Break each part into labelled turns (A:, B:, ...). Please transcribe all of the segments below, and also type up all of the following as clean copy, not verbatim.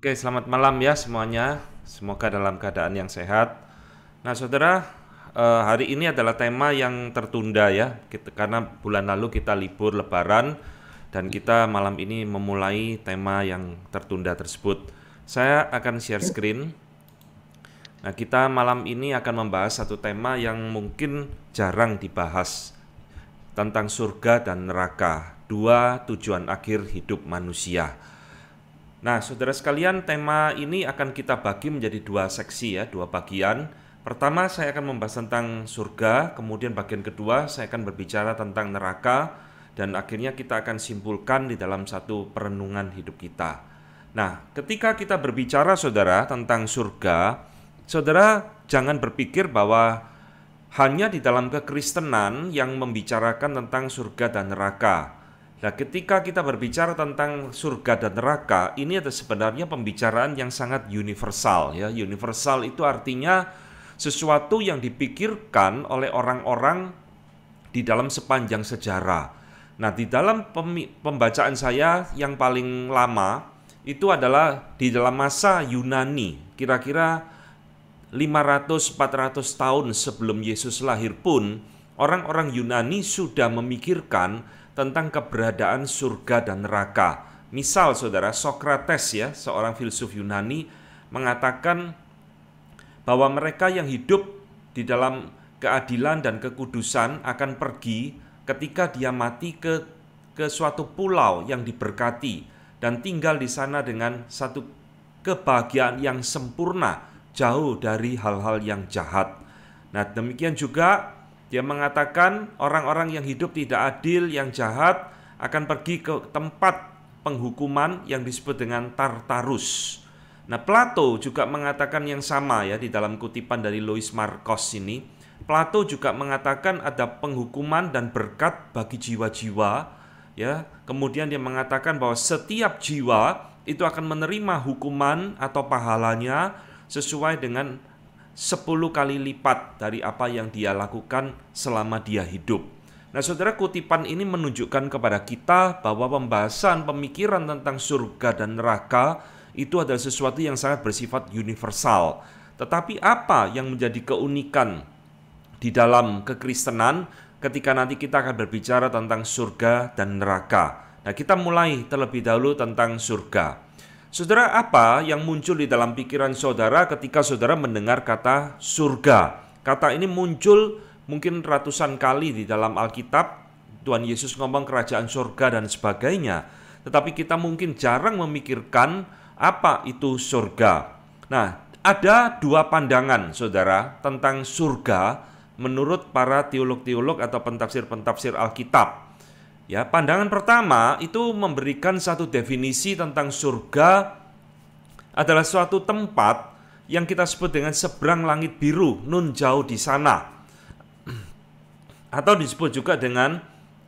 A: Oke, selamat malam ya semuanya. Semoga dalam keadaan yang sehat. Nah, saudara, hari ini adalah tema yang tertunda ya, karena bulan lalu kita libur Lebaran dan kita malam ini memulai tema yang tertunda tersebut. Saya akan share screen. Nah, kita malam ini akan membahas satu tema yang mungkin jarang dibahas tentang surga dan neraka, dua tujuan akhir hidup manusia. Nah, saudara sekalian, tema ini akan kita bagi menjadi dua seksi ya, dua bagian. Pertama, saya akan membahas tentang surga, kemudian bagian kedua saya akan berbicara tentang neraka, dan akhirnya kita akan simpulkan di dalam satu perenungan hidup kita. Nah, ketika kita berbicara saudara tentang surga, saudara jangan berpikir bahwa hanya di dalam kekristenan yang membicarakan tentang surga dan neraka. Nah, ketika kita berbicara tentang surga dan neraka, ini ada sebenarnya pembicaraan yang sangat universal ya. Universal itu artinya sesuatu yang dipikirkan oleh orang-orang di dalam sepanjang sejarah. Nah, di dalam pembacaan saya yang paling lama itu adalah di dalam masa Yunani, kira-kira 500-400 tahun sebelum Yesus lahir pun, orang-orang Yunani sudah memikirkan tentang keberadaan surga dan neraka. Misal saudara, Sokrates ya, seorang filsuf Yunani mengatakan bahwa mereka yang hidup di dalam keadilan dan kekudusan akan pergi ketika dia mati ke suatu pulau yang diberkati dan tinggal di sana dengan satu kebahagiaan yang sempurna, jauh dari hal-hal yang jahat. Nah, demikian juga dia mengatakan orang-orang yang hidup tidak adil, yang jahat akan pergi ke tempat penghukuman yang disebut dengan Tartarus. Nah, Plato juga mengatakan yang sama ya di dalam kutipan dari Louis Marcos ini. Plato juga mengatakan ada penghukuman dan berkat bagi jiwa-jiwa ya. Kemudian dia mengatakan bahwa setiap jiwa itu akan menerima hukuman atau pahalanya sesuai dengan 10 kali lipat dari apa yang dia lakukan selama dia hidup. Nah, saudara, kutipan ini menunjukkan kepada kita bahwa pembahasan pemikiran tentang surga dan neraka itu adalah sesuatu yang sangat bersifat universal. Tetapi apa yang menjadi keunikan di dalam kekristenan ketika nanti kita akan berbicara tentang surga dan neraka? Nah, kita mulai terlebih dahulu tentang surga. Saudara, apa yang muncul di dalam pikiran saudara ketika saudara mendengar kata surga? Kata ini muncul mungkin ratusan kali di dalam Alkitab. Tuhan Yesus ngomong kerajaan surga dan sebagainya. Tetapi kita mungkin jarang memikirkan apa itu surga. Nah, ada dua pandangan saudara tentang surga menurut para teolog-teolog atau pentafsir-pentafsir Alkitab. Ya, pandangan pertama itu memberikan satu definisi tentang surga adalah suatu tempat yang kita sebut dengan seberang langit biru, nun jauh di sana. Atau disebut juga dengan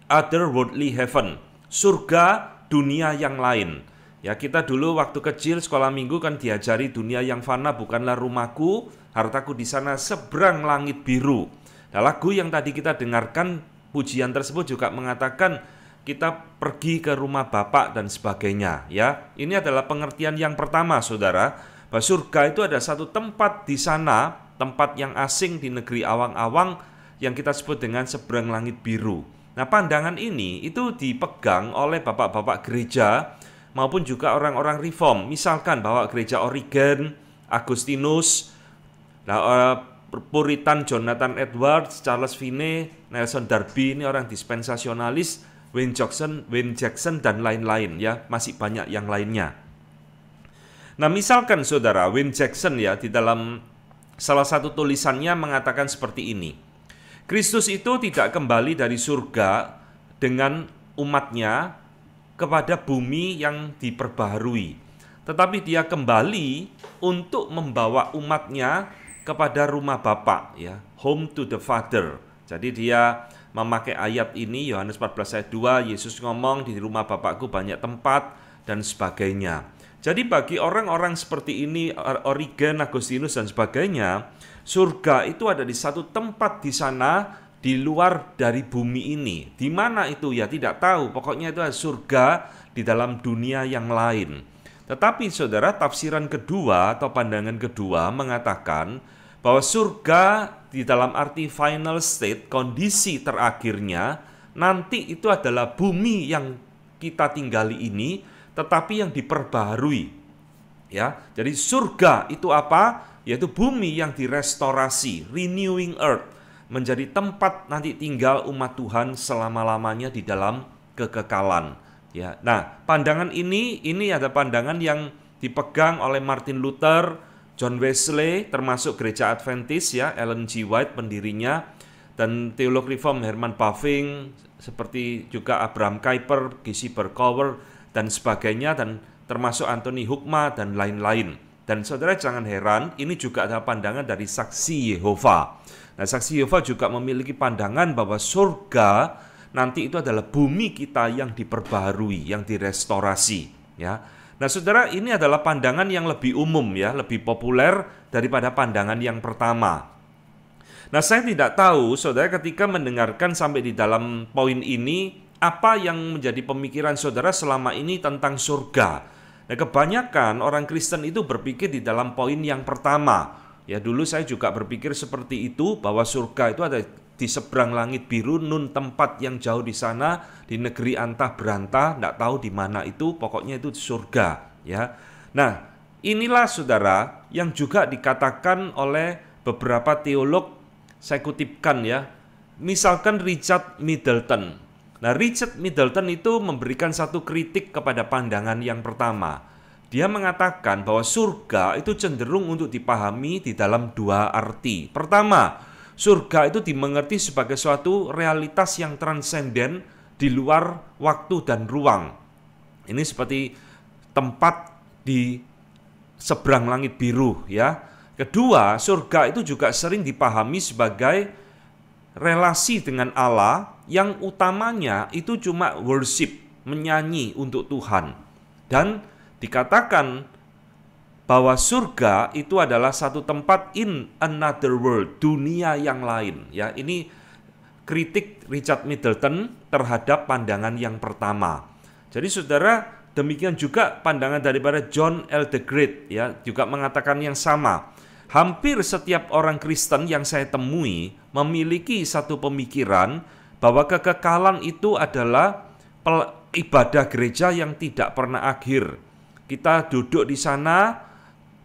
A: otherworldly heaven, surga dunia yang lain. Ya, kita dulu waktu kecil sekolah minggu kan diajari dunia yang fana bukanlah rumahku, hartaku di sana seberang langit biru. Nah, lagu yang tadi kita dengarkan, pujian tersebut juga mengatakan kita pergi ke rumah Bapak dan sebagainya ya. Ini adalah pengertian yang pertama saudara, bahwa surga itu ada satu tempat di sana, tempat yang asing di negeri awang-awang yang kita sebut dengan seberang langit biru. Nah, pandangan ini itu dipegang oleh bapak-bapak gereja maupun juga orang-orang reform. Misalkan bahwa gereja Origen, Agustinus, Puritan Jonathan Edwards, Charles Finney, Nelson Darby, ini orang dispensasionalis, Wayne Jackson dan lain-lain ya, masih banyak yang lainnya. Nah, misalkan saudara Wayne Jackson ya di dalam salah satu tulisannya mengatakan seperti ini. Kristus itu tidak kembali dari surga dengan umatnya kepada bumi yang diperbaharui, tetapi dia kembali untuk membawa umatnya kepada rumah Bapa ya, home to the Father. Jadi dia memakai ayat ini, Yohanes 14 ayat 2, Yesus ngomong di rumah Bapakku banyak tempat dan sebagainya. Jadi bagi orang-orang seperti ini, Origen, Agustinus dan sebagainya, surga itu ada di satu tempat di sana di luar dari bumi ini. Di mana itu ya tidak tahu, pokoknya itu surga di dalam dunia yang lain. Tetapi saudara, tafsiran kedua atau pandangan kedua mengatakan bahwa surga di dalam arti final state, kondisi terakhirnya, nanti itu adalah bumi yang kita tinggali ini, tetapi yang diperbaharui. Ya, jadi surga itu apa? Yaitu bumi yang direstorasi, renewing earth, menjadi tempat nanti tinggal umat Tuhan selama-lamanya di dalam kekekalan. Ya, nah, pandangan ini ada pandangan yang dipegang oleh Martin Luther, John Wesley, termasuk Gereja Adventist ya, Ellen G. White pendirinya, dan teolog Reform Herman Bavinck, seperti juga Abraham Kuyper, Gishi Berkouwer, dan sebagainya, dan termasuk Anthony Hoekema dan lain-lain. Dan saudara jangan heran, ini juga adalah pandangan dari Saksi Yehova. Nah, Saksi Yehova juga memiliki pandangan bahwa surga nanti itu adalah bumi kita yang diperbaharui, yang direstorasi, ya. Nah, saudara, ini adalah pandangan yang lebih umum ya, lebih populer daripada pandangan yang pertama. Nah, saya tidak tahu saudara ketika mendengarkan sampai di dalam poin ini, apa yang menjadi pemikiran saudara selama ini tentang surga. Nah, kebanyakan orang Kristen itu berpikir di dalam poin yang pertama. Ya, dulu saya juga berpikir seperti itu, bahwa surga itu ada di seberang langit biru, nun tempat yang jauh di sana, di negeri antah berantah, tidak tahu di mana itu, pokoknya itu surga. Ya, nah inilah saudara yang juga dikatakan oleh beberapa teolog, saya kutipkan ya, misalkan Richard Middleton. Nah, Richard Middleton itu memberikan satu kritik kepada pandangan yang pertama. Dia mengatakan bahwa surga itu cenderung untuk dipahami di dalam dua arti. Pertama, surga itu dimengerti sebagai suatu realitas yang transenden di luar waktu dan ruang. Ini seperti tempat di seberang langit biru ya. Kedua, surga itu juga sering dipahami sebagai relasi dengan Allah yang utamanya itu cuma worship, menyanyi untuk Tuhan. Dan dikatakan bahwa surga itu adalah satu tempat in another world, dunia yang lain. Ya, ini kritik Richard Middleton terhadap pandangan yang pertama. Jadi saudara, demikian juga pandangan daripada John L. the Great ya, juga mengatakan yang sama. Hampir setiap orang Kristen yang saya temui memiliki satu pemikiran bahwa kekekalan itu adalah ibadah gereja yang tidak pernah akhir. Kita duduk di sana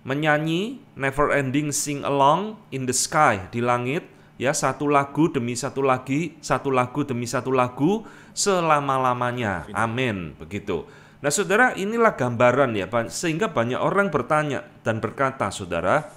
A: menyanyi never ending sing along in the sky, di langit ya, satu lagu demi satu lagi, satu lagu demi satu lagu selama-lamanya. Amin, begitu. Nah, saudara, inilah gambaran ya, sehingga banyak orang bertanya dan berkata, saudara,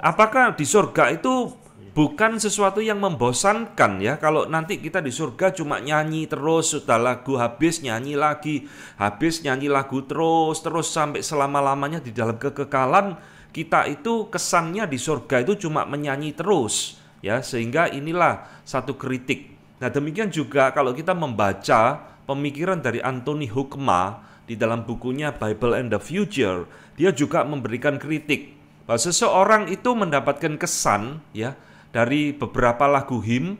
A: apakah di surga itu bukan sesuatu yang membosankan ya, kalau nanti kita di surga cuma nyanyi terus, sudah lagu habis nyanyi lagi, habis nyanyi lagu terus sampai selama-lamanya di dalam kekekalan. Kita itu kesannya di surga itu cuma menyanyi terus ya, sehingga inilah satu kritik. Nah, demikian juga kalau kita membaca pemikiran dari Anthony Hoekema di dalam bukunya Bible and the Future, dia juga memberikan kritik bahwa seseorang itu mendapatkan kesan ya dari beberapa lagu him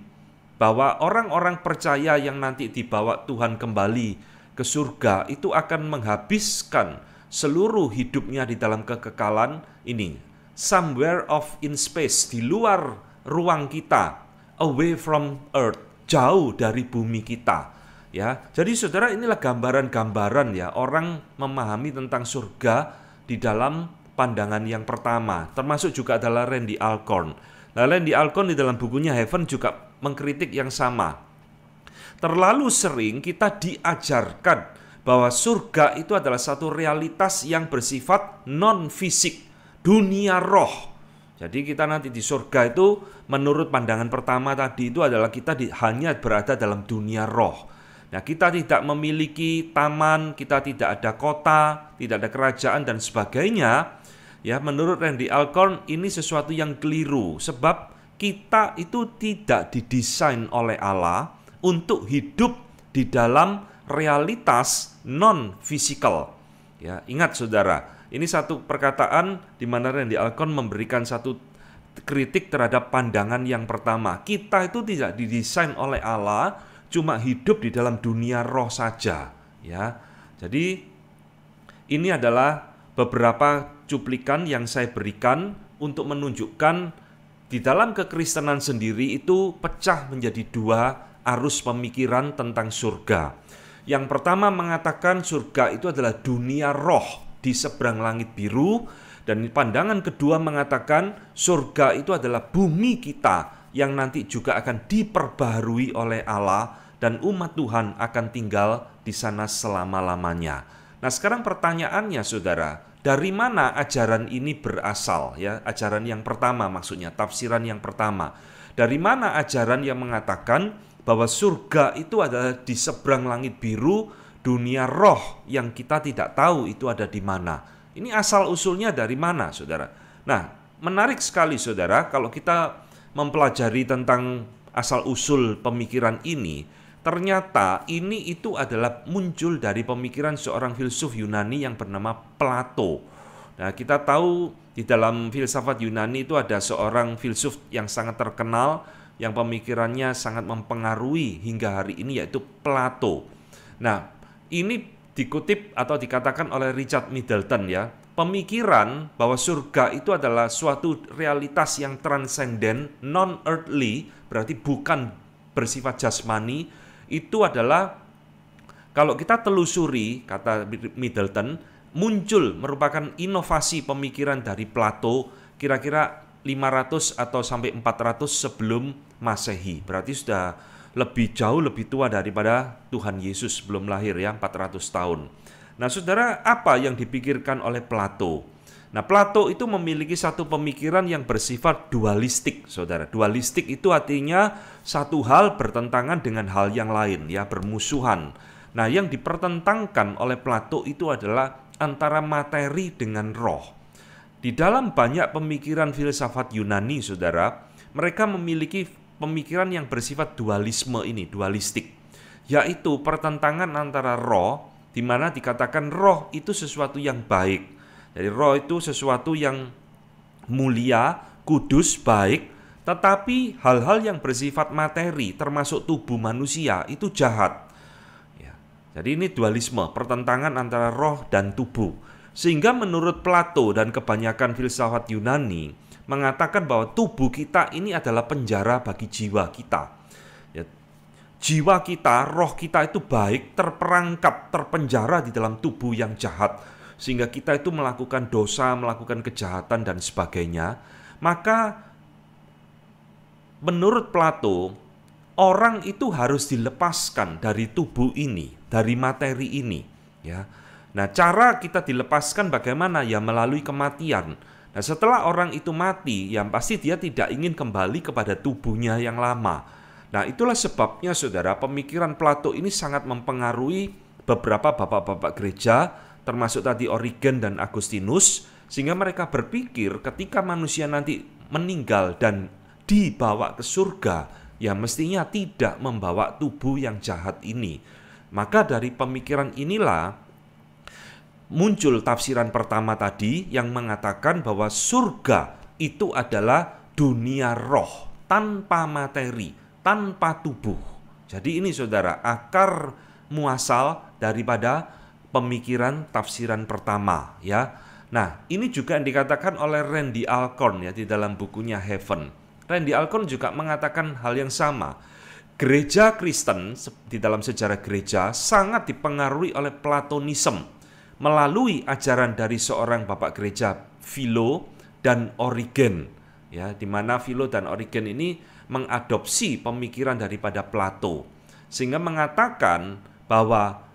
A: bahwa orang-orang percaya yang nanti dibawa Tuhan kembali ke surga itu akan menghabiskan seluruh hidupnya di dalam kekekalan ini, somewhere off in space, di luar ruang kita, away from earth, jauh dari bumi kita ya. Jadi saudara, inilah gambaran-gambaran ya orang memahami tentang surga di dalam pandangan yang pertama, termasuk juga adalah Randy Alcorn. Nah, Randy Alcorn di dalam bukunya Heaven juga mengkritik yang sama. Terlalu sering kita diajarkan bahwa surga itu adalah satu realitas yang bersifat non-fisik, dunia roh. Jadi kita nanti di surga itu menurut pandangan pertama tadi itu adalah kita hanya berada dalam dunia roh. Nah, kita tidak memiliki taman, kita tidak ada kota, tidak ada kerajaan dan sebagainya. Ya, menurut Randy Alcorn ini sesuatu yang keliru, sebab kita itu tidak didesain oleh Allah untuk hidup di dalam realitas non-fisikal. Ya, ingat saudara, ini satu perkataan di mana Randy Alcorn memberikan satu kritik terhadap pandangan yang pertama. Kita itu tidak didesain oleh Allah, cuma hidup di dalam dunia roh saja. Ya, jadi Ini adalah beberapa cuplikan yang saya berikan untuk menunjukkan di dalam kekristenan sendiri itu pecah menjadi dua arus pemikiran tentang surga. Yang pertama mengatakan surga itu adalah dunia roh di seberang langit biru, dan pandangan kedua mengatakan surga itu adalah bumi kita yang nanti juga akan diperbaharui oleh Allah dan umat Tuhan akan tinggal di sana selama-lamanya. Nah, sekarang pertanyaannya saudara, dari mana ajaran ini berasal ya? Ajaran yang pertama maksudnya, tafsiran yang pertama. Dari mana ajaran yang mengatakan bahwa surga itu adalah di seberang langit biru, dunia roh yang kita tidak tahu itu ada di mana? Ini asal usulnya dari mana, saudara? Nah, menarik sekali saudara kalau kita mempelajari tentang asal usul pemikiran ini. Ternyata ini itu adalah muncul dari pemikiran seorang filsuf Yunani yang bernama Plato. Nah, kita tahu di dalam filsafat Yunani itu ada seorang filsuf yang sangat terkenal, yang pemikirannya sangat mempengaruhi hingga hari ini, yaitu Plato. Nah, ini dikutip atau dikatakan oleh Richard Middleton ya, pemikiran bahwa surga itu adalah suatu realitas yang transenden, non-earthly, berarti bukan bersifat jasmani. Itu adalah kalau kita telusuri, kata Middleton, merupakan inovasi pemikiran dari Plato kira-kira 500 atau sampai 400 sebelum Masehi. Berarti sudah jauh lebih tua daripada Tuhan Yesus belum lahir ya, 400 tahun. Nah, saudara, apa yang dipikirkan oleh Plato? Nah, Plato itu memiliki satu pemikiran yang bersifat dualistik, saudara. Dualistik itu artinya satu hal bertentangan dengan hal yang lain, ya, bermusuhan. Nah, yang dipertentangkan oleh Plato itu adalah antara materi dengan roh. Di dalam banyak pemikiran filsafat Yunani, saudara, mereka memiliki pemikiran yang bersifat dualisme ini, dualistik, yaitu pertentangan antara roh, di mana dikatakan roh itu sesuatu yang baik. Jadi roh itu sesuatu yang mulia, kudus, baik, tetapi hal-hal yang bersifat materi, termasuk tubuh manusia, itu jahat. Ya. Jadi ini dualisme, pertentangan antara roh dan tubuh. Sehingga menurut Plato dan kebanyakan filsafat Yunani, mengatakan bahwa tubuh kita ini adalah penjara bagi jiwa kita. Ya. Jiwa kita, roh kita itu baik, terperangkap, terpenjara di dalam tubuh yang jahat, sehingga kita itu melakukan dosa, melakukan kejahatan dan sebagainya. Maka menurut Plato, orang itu harus dilepaskan dari tubuh ini, dari materi ini, ya. Nah, cara kita dilepaskan bagaimana? Ya melalui kematian. Nah, setelah orang itu mati, ya pasti dia tidak ingin kembali kepada tubuhnya yang lama. Nah, itulah sebabnya saudara, pemikiran Plato ini sangat mempengaruhi beberapa bapak-bapak gereja, termasuk tadi Origen dan Agustinus, sehingga mereka berpikir ketika manusia nanti meninggal dan dibawa ke surga, ya mestinya tidak membawa tubuh yang jahat ini. Maka dari pemikiran inilah muncul tafsiran pertama tadi yang mengatakan bahwa surga itu adalah dunia roh, tanpa materi, tanpa tubuh. Jadi ini saudara, akar muasal daripada pemikiran tafsiran pertama ya. Nah, ini juga yang dikatakan oleh Randy Alcorn ya di dalam bukunya Heaven. Randy Alcorn juga mengatakan hal yang sama. Gereja Kristen di dalam sejarah gereja sangat dipengaruhi oleh Platonisme melalui ajaran dari seorang bapak gereja Philo dan Origen ya, di mana Philo dan Origen ini mengadopsi pemikiran daripada Plato sehingga mengatakan bahwa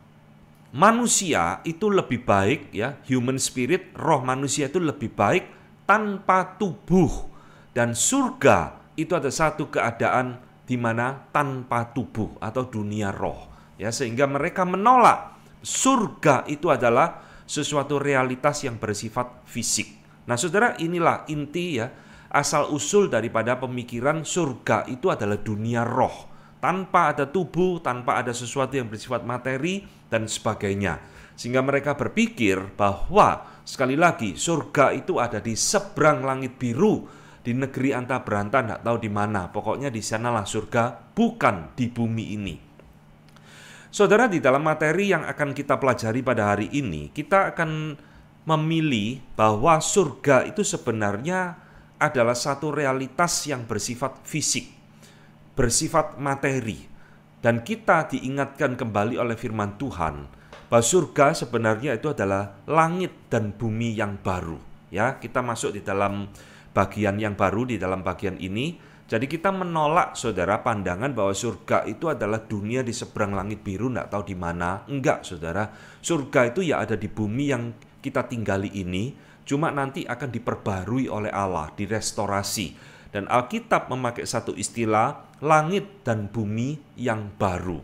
A: manusia itu lebih baik ya, human spirit, roh manusia itu lebih baik tanpa tubuh, dan surga itu ada satu keadaan di mana tanpa tubuh atau dunia roh ya, sehingga mereka menolak surga itu adalah sesuatu realitas yang bersifat fisik. Nah, saudara, inilah inti ya, asal usul daripada pemikiran surga itu adalah dunia roh, tanpa ada tubuh, tanpa ada sesuatu yang bersifat materi dan sebagainya. Sehingga mereka berpikir bahwa sekali lagi surga itu ada di seberang langit biru, di negeri anta beranta, tidak tahu di mana. Pokoknya di sanalah surga, bukan di bumi ini. Saudara, di dalam materi yang akan kita pelajari pada hari ini, kita akan memilih bahwa surga itu sebenarnya adalah satu realitas yang bersifat fisik, bersifat materi. Dan kita diingatkan kembali oleh firman Tuhan bahwa surga sebenarnya itu adalah langit dan bumi yang baru. Ya, kita masuk di dalam bagian yang baru di dalam bagian ini. Jadi kita menolak, saudara, pandangan bahwa surga itu adalah dunia di seberang langit biru, enggak tahu di mana. Enggak, saudara. Surga itu ya ada di bumi yang kita tinggali ini, cuma nanti akan diperbarui oleh Allah, direstorasi. Dan Alkitab memakai satu istilah, langit dan bumi yang baru.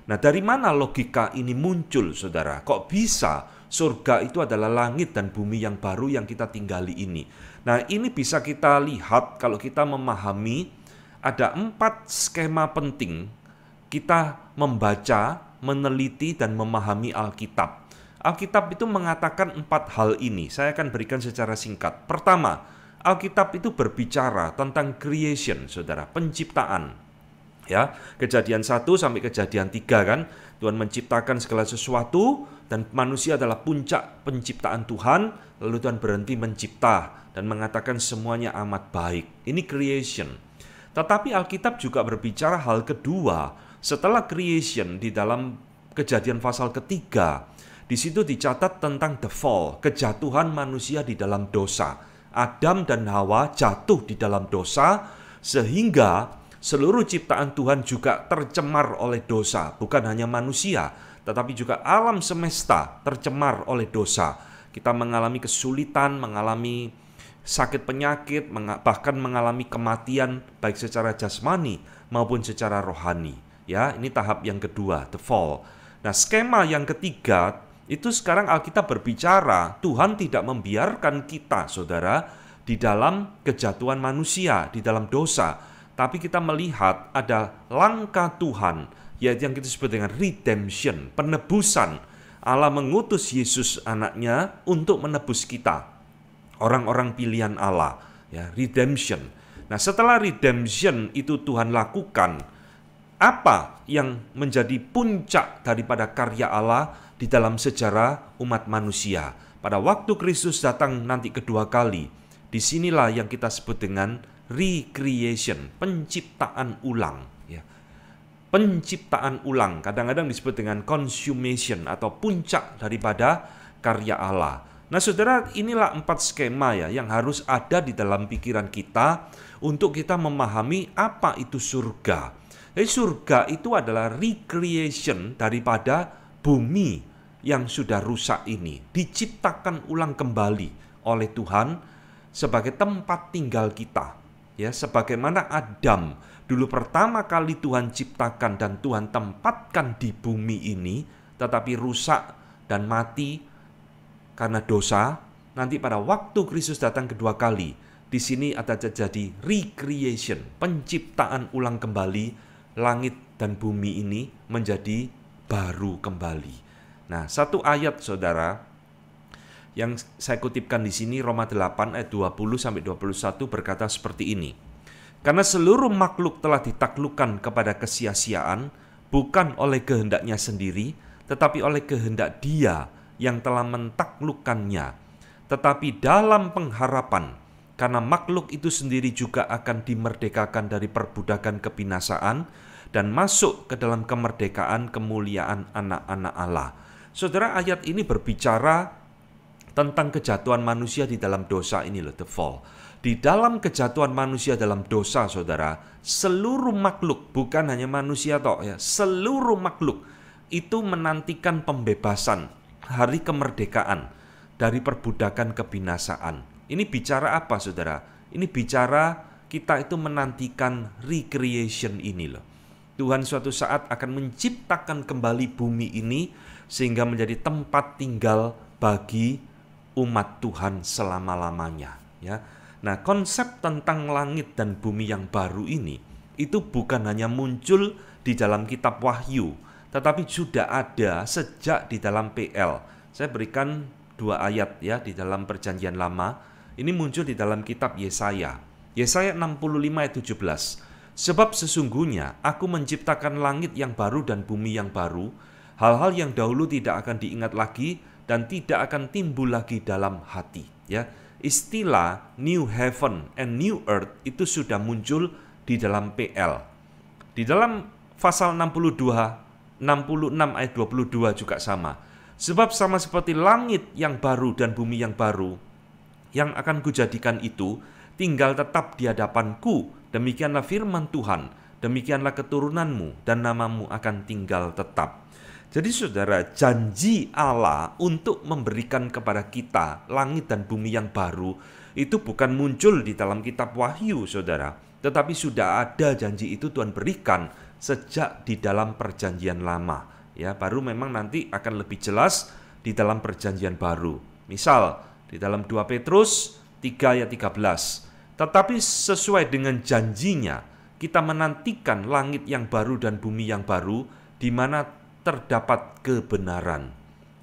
A: Nah, dari mana logika ini muncul, saudara? Kok bisa surga itu adalah langit dan bumi yang baru yang kita tinggali ini? Nah, ini bisa kita lihat kalau kita memahami ada 4 skema penting kita membaca, meneliti, dan memahami Alkitab. Alkitab itu mengatakan 4 hal ini. Saya akan berikan secara singkat. Pertama, Alkitab itu berbicara tentang creation, saudara, penciptaan. Ya, Kejadian 1 sampai Kejadian 3 kan, Tuhan menciptakan segala sesuatu dan manusia adalah puncak penciptaan Tuhan, lalu Tuhan berhenti mencipta dan mengatakan semuanya amat baik. Ini creation. Tetapi Alkitab juga berbicara hal kedua. Setelah creation di dalam Kejadian pasal ketiga, di situ dicatat tentang the fall, kejatuhan manusia di dalam dosa. Adam dan Hawa jatuh di dalam dosa sehingga seluruh ciptaan Tuhan juga tercemar oleh dosa. Bukan hanya manusia, tetapi juga alam semesta tercemar oleh dosa. Kita mengalami kesulitan, mengalami sakit penyakit, bahkan mengalami kematian baik secara jasmani maupun secara rohani. Ya, ini tahap yang kedua, the fall. Nah, skema yang ketiga itu sekarang Alkitab berbicara Tuhan tidak membiarkan kita, saudara, di dalam kejatuhan manusia, di dalam dosa. Tapi kita melihat ada langkah Tuhan, yaitu yang kita sebut dengan redemption, penebusan. Allah mengutus Yesus anaknya untuk menebus kita, orang-orang pilihan Allah, ya, redemption. Nah, setelah redemption itu Tuhan lakukan, apa yang menjadi puncak daripada karya Allah di dalam sejarah umat manusia? Pada waktu Kristus datang nanti kedua kali, disinilah yang kita sebut dengan recreation, penciptaan ulang. Ya. Penciptaan ulang, kadang-kadang disebut dengan consummation atau puncak daripada karya Allah. Nah, saudara, inilah 4 skema ya yang harus ada di dalam pikiran kita untuk kita memahami apa itu surga. Jadi surga itu adalah recreation daripada bumi yang sudah rusak ini, diciptakan ulang kembali oleh Tuhan sebagai tempat tinggal kita. Ya, sebagaimana Adam dulu pertama kali Tuhan ciptakan dan Tuhan tempatkan di bumi ini, tetapi rusak dan mati karena dosa. Nanti pada waktu Kristus datang kedua kali, di sini ada terjadi recreation, penciptaan ulang kembali, langit dan bumi ini menjadi baru kembali. Nah, satu ayat, saudara, yang saya kutipkan di sini, Roma 8 ayat 20 sampai 21 berkata seperti ini. Karena seluruh makhluk telah ditaklukkan kepada kesia-siaan, bukan oleh kehendaknya sendiri, tetapi oleh kehendak Dia yang telah mentaklukkannya. Tetapi dalam pengharapan, karena makhluk itu sendiri juga akan dimerdekakan dari perbudakan kebinasaan dan masuk ke dalam kemerdekaan kemuliaan anak-anak Allah. Saudara, ayat ini berbicara tentang kejatuhan manusia di dalam dosa ini loh, the fall. Di dalam kejatuhan manusia dalam dosa, saudara, seluruh makhluk, bukan hanya manusia toh ya, seluruh makhluk itu menantikan pembebasan, hari kemerdekaan dari perbudakan kebinasaan. Ini bicara apa, saudara? Ini bicara kita itu menantikan recreation ini loh. Tuhan suatu saat akan menciptakan kembali bumi ini sehingga menjadi tempat tinggal bagi umat Tuhan selama-lamanya, ya. Nah, konsep tentang langit dan bumi yang baru ini itu bukan hanya muncul di dalam kitab Wahyu, tetapi sudah ada sejak di dalam PL. Saya berikan 2 ayat ya di dalam Perjanjian Lama. Ini muncul di dalam kitab Yesaya. Yesaya 65 ayat 17. Sebab sesungguhnya aku menciptakan langit yang baru dan bumi yang baru, Hal-hal yang dahulu tidak akan diingat lagi dan tidak akan timbul lagi dalam hati. Ya, istilah New Heaven and New Earth itu sudah muncul di dalam PL. Di dalam pasal 66 ayat 22 juga sama. Sebab sama seperti langit yang baru dan bumi yang baru yang akan kujadikan itu tinggal tetap di hadapanku, demikianlah firman Tuhan, demikianlah keturunanmu dan namamu akan tinggal tetap. Jadi saudara, janji Allah untuk memberikan kepada kita langit dan bumi yang baru itu bukan muncul di dalam kitab Wahyu, saudara, tetapi sudah ada janji itu Tuhan berikan sejak di dalam perjanjian lama. Ya, baru memang nanti akan lebih jelas di dalam perjanjian baru. Misal, di dalam 2 Petrus 3 ayat 13. Tetapi sesuai dengan janjinya, kita menantikan langit yang baru dan bumi yang baru, di mana terdapat kebenaran.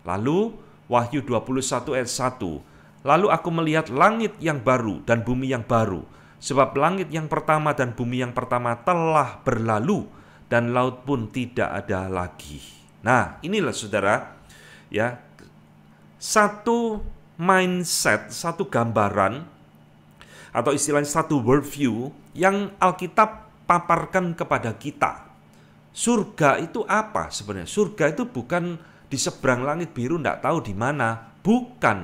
A: Lalu, Wahyu 21 ayat 1. Lalu aku melihat langit yang baru dan bumi yang baru, sebab langit yang pertama dan bumi yang pertama telah berlalu, dan laut pun tidak ada lagi. Nah, inilah saudara, ya, satu mindset, satu gambaran, atau istilahnya satu worldview yang Alkitab paparkan kepada kita. Surga itu apa sebenarnya? Surga itu bukan di seberang langit biru, tidak tahu di mana. Bukan.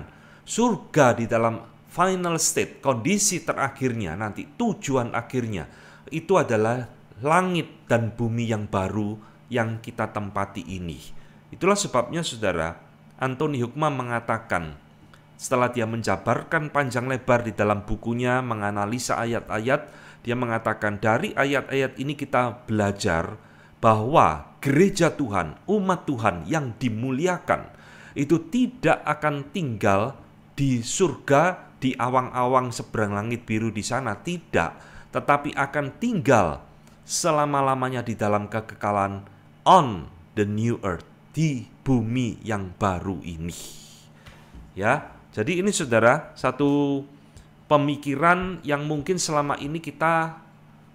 A: Surga di dalam final state, kondisi terakhirnya, nanti tujuan akhirnya, itu adalah langit dan bumi yang baru yang kita tempati ini. Itulah sebabnya saudara, Anthony Hoekman mengatakan, setelah dia menjabarkan panjang lebar di dalam bukunya menganalisa ayat-ayat, dia mengatakan dari ayat-ayat ini kita belajar bahwa gereja Tuhan, umat Tuhan yang dimuliakan, itu tidak akan tinggal di surga, di awang-awang seberang langit biru di sana, tidak, tetapi akan tinggal selama-lamanya di dalam kekekalan on the new earth, di bumi yang baru ini. Ya, jadi ini saudara, satu pemikiran yang mungkin selama ini kita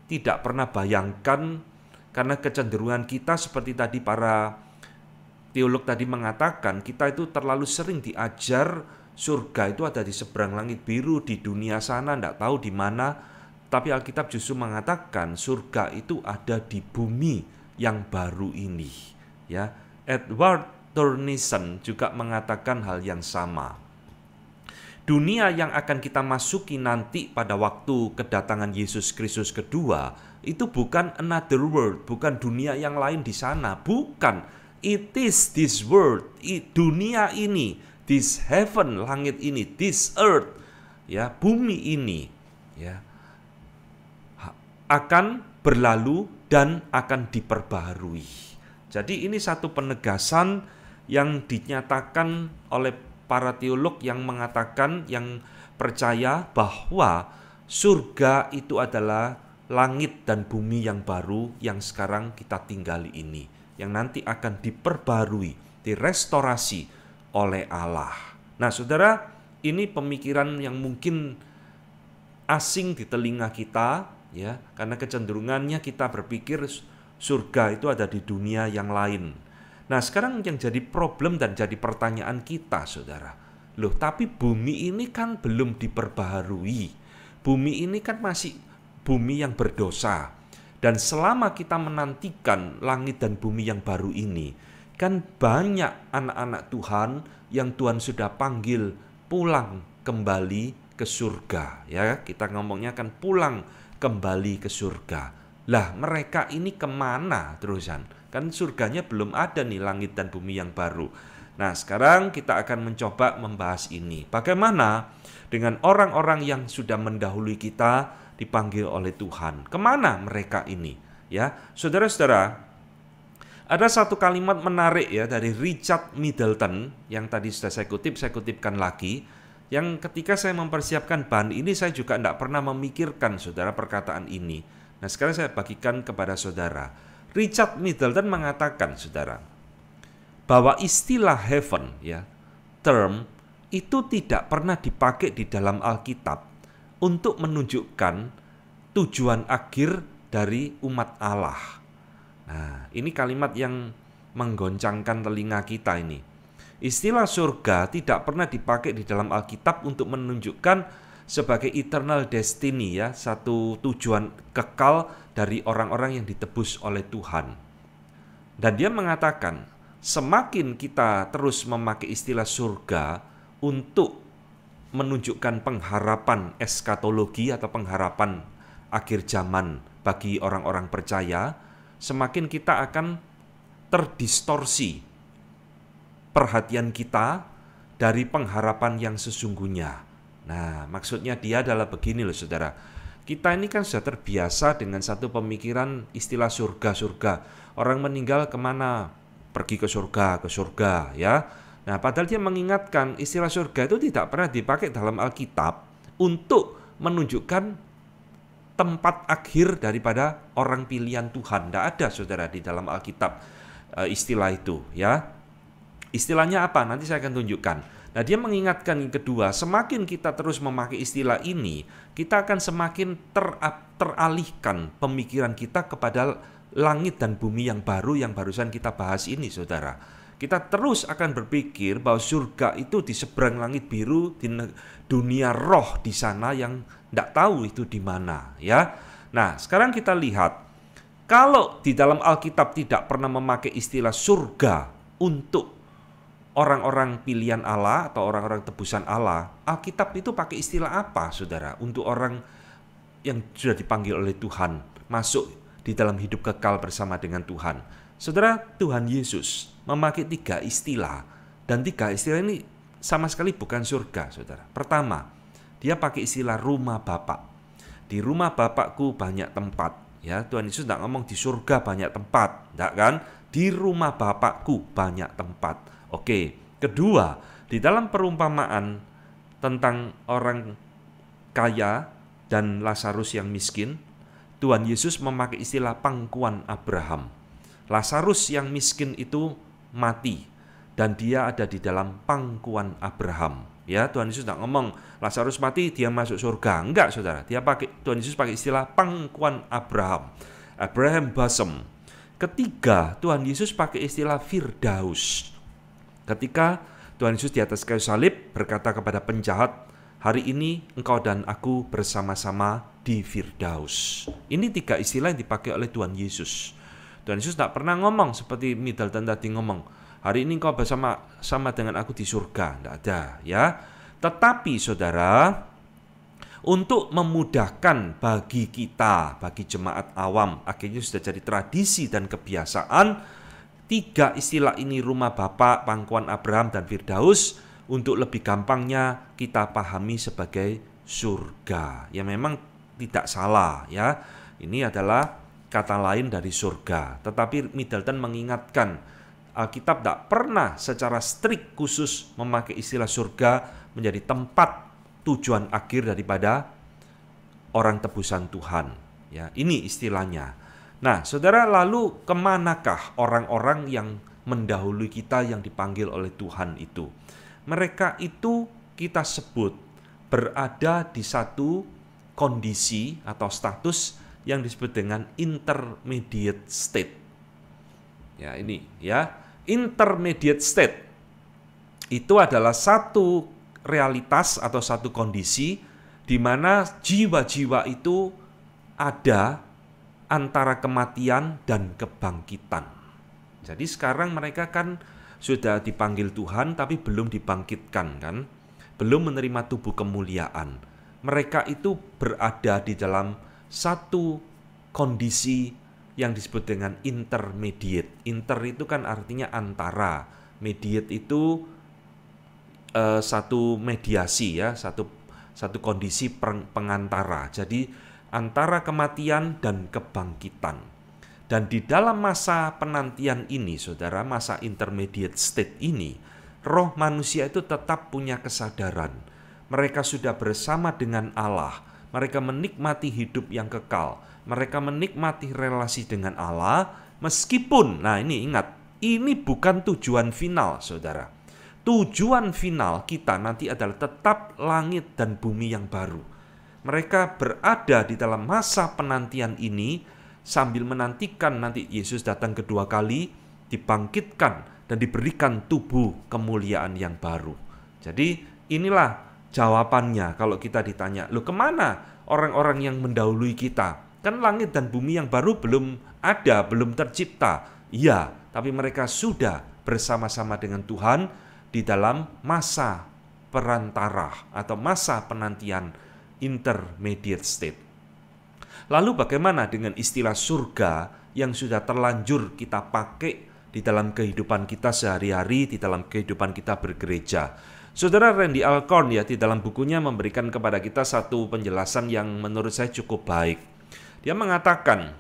A: tidak pernah bayangkan, karena kecenderungan kita seperti tadi para teolog tadi mengatakan, kita itu terlalu sering diajar surga itu ada di seberang langit biru, di dunia sana, tidak tahu di mana. Tapi Alkitab justru mengatakan surga itu ada di bumi yang baru ini. Ya, Edward Turneson juga mengatakan hal yang sama. Dunia yang akan kita masuki nanti pada waktu kedatangan Yesus Kristus kedua itu bukan another world, bukan dunia yang lain di sana, bukan. It is this world, dunia ini, this heaven, langit ini, this earth, ya, bumi ini, ya, akan berlalu dan akan diperbaharui. Jadi ini satu penegasan yang dinyatakan oleh para teolog yang mengatakan, yang percaya bahwa surga itu adalah langit dan bumi yang baru yang sekarang kita tinggali ini, yang nanti akan diperbarui, direstorasi oleh Allah. Nah saudara, ini pemikiran yang mungkin asing di telinga kita, ya, karena kecenderungannya kita berpikir surga itu ada di dunia yang lain. Nah sekarang yang jadi problem dan jadi pertanyaan kita saudara, loh tapi bumi ini kan belum diperbaharui, bumi ini kan masih bumi yang berdosa, dan selama kita menantikan langit dan bumi yang baru ini, kan banyak anak-anak Tuhan yang Tuhan sudah panggil pulang kembali ke surga, ya, kita ngomongnya kan pulang kembali ke surga. Lah mereka ini kemana terusan? Kan surganya belum ada nih, langit dan bumi yang baru. Nah sekarang kita akan mencoba membahas ini. Bagaimana dengan orang-orang yang sudah mendahului kita dipanggil oleh Tuhan? Kemana mereka ini? Ya, saudara-saudara, ada satu kalimat menarik ya dari Richard Middleton yang tadi sudah saya kutipkan lagi. Yang ketika saya mempersiapkan bahan ini saya juga tidak pernah memikirkan saudara perkataan ini. Nah sekarang saya bagikan kepada saudara. Richard Middleton mengatakan saudara, bahwa istilah heaven, ya, term itu tidak pernah dipakai di dalam Alkitab untuk menunjukkan tujuan akhir dari umat Allah. Nah, ini kalimat yang menggoncangkan telinga kita ini. Istilah surga tidak pernah dipakai di dalam Alkitab untuk menunjukkan sebagai eternal destiny, ya, satu tujuan kekal dari orang-orang yang ditebus oleh Tuhan. Dan dia mengatakan, semakin kita terus memakai istilah surga untuk menunjukkan pengharapan eskatologi atau pengharapan akhir zaman bagi orang-orang percaya, semakin kita akan terdistorsi perhatian kita dari pengharapan yang sesungguhnya. Nah, maksudnya dia adalah begini loh saudara. Kita ini kan sudah terbiasa dengan satu pemikiran istilah surga-surga. Orang meninggal kemana? Pergi ke surga ya. Nah, padahal dia mengingatkan istilah surga itu tidak pernah dipakai dalam Alkitab untuk menunjukkan tempat akhir daripada orang pilihan Tuhan. Tidak ada saudara di dalam Alkitab istilah itu ya. Istilahnya apa? Nanti saya akan tunjukkan. Nah, dia mengingatkan yang kedua, semakin kita terus memakai istilah ini, kita akan semakin teralihkan pemikiran kita kepada langit dan bumi yang baru yang barusan kita bahas ini, saudara. Kita terus akan berpikir bahwa surga itu di seberang langit biru, di dunia roh di sana yang tidak tahu itu di mana, ya. Nah, sekarang kita lihat, kalau di dalam Alkitab tidak pernah memakai istilah surga untuk orang-orang pilihan Allah atau orang-orang tebusan Allah, Alkitab itu pakai istilah apa, saudara? Untuk orang yang sudah dipanggil oleh Tuhan, masuk di dalam hidup kekal bersama dengan Tuhan. Saudara, Tuhan Yesus memakai 3 istilah, dan 3 istilah ini sama sekali bukan surga, saudara. Pertama, dia pakai istilah rumah Bapa. Di rumah Bapakku banyak tempat. Ya, Tuhan Yesus tidak ngomong di surga banyak tempat, tidak kan? Di rumah Bapakku banyak tempat. Oke, kedua, di dalam perumpamaan tentang orang kaya dan Lazarus yang miskin, Tuhan Yesus memakai istilah pangkuan Abraham. Lazarus yang miskin itu mati dan dia ada di dalam pangkuan Abraham. Ya, Tuhan Yesus tidak ngomong Lazarus mati dia masuk surga. Enggak, saudara. Tuhan Yesus pakai istilah pangkuan Abraham. Abraham bosom. Ketiga, Tuhan Yesus pakai istilah Firdaus. Ketika Tuhan Yesus di atas kayu salib berkata kepada penjahat, hari ini engkau dan aku bersama-sama di Firdaus. Ini 3 istilah yang dipakai oleh Tuhan Yesus. Tuhan Yesus tidak pernah ngomong seperti Middleton tadi ngomong, hari ini engkau bersama dengan aku di surga. Tidak ada, ya. Tetapi saudara, untuk memudahkan bagi kita, bagi jemaat awam, akhirnya sudah jadi tradisi dan kebiasaan, 3 istilah ini rumah Bapa, pangkuan Abraham, dan Firdaus, untuk lebih gampangnya kita pahami sebagai surga. Ya memang tidak salah ya. Ini adalah kata lain dari surga. Tetapi Middleton mengingatkan, Alkitab tidak pernah secara strict khusus memakai istilah surga menjadi tempat tujuan akhir daripada orang tebusan Tuhan. Ya, ini istilahnya. Nah, saudara, lalu kemanakah orang-orang yang mendahului kita yang dipanggil oleh Tuhan itu? Mereka itu kita sebut berada di satu kondisi atau status yang disebut dengan intermediate state. Ya, ini ya, intermediate state itu adalah satu realitas atau satu kondisi di mana jiwa-jiwa itu ada antara kematian dan kebangkitan. Jadi sekarang mereka kan sudah dipanggil Tuhan tapi belum dibangkitkan kan? Belum menerima tubuh kemuliaan. Mereka itu berada di dalam satu kondisi yang disebut dengan intermediate. Inter itu kan artinya antara. Mediate itu satu mediasi ya, satu kondisi pengantara. Jadi antara kematian dan kebangkitan. Dan di dalam masa penantian ini, saudara, masa intermediate state ini, roh manusia itu tetap punya kesadaran. Mereka sudah bersama dengan Allah. Mereka menikmati hidup yang kekal. Mereka menikmati relasi dengan Allah. Meskipun, nah ini ingat, ini bukan tujuan final, saudara. Tujuan final kita nanti adalah tetap langit dan bumi yang baru. Mereka berada di dalam masa penantian ini sambil menantikan nanti Yesus datang kedua kali dibangkitkan dan diberikan tubuh kemuliaan yang baru. Jadi inilah jawabannya kalau kita ditanya, loh kemana orang-orang yang mendahului kita? Kan langit dan bumi yang baru belum ada, belum tercipta. Iya, tapi mereka sudah bersama-sama dengan Tuhan di dalam masa perantara atau masa penantian intermediate state. Lalu bagaimana dengan istilah surga yang sudah terlanjur kita pakai di dalam kehidupan kita sehari-hari, di dalam kehidupan kita bergereja? Saudara Randy Alcorn ya di dalam bukunya memberikan kepada kita satu penjelasan yang menurut saya cukup baik. Dia mengatakan,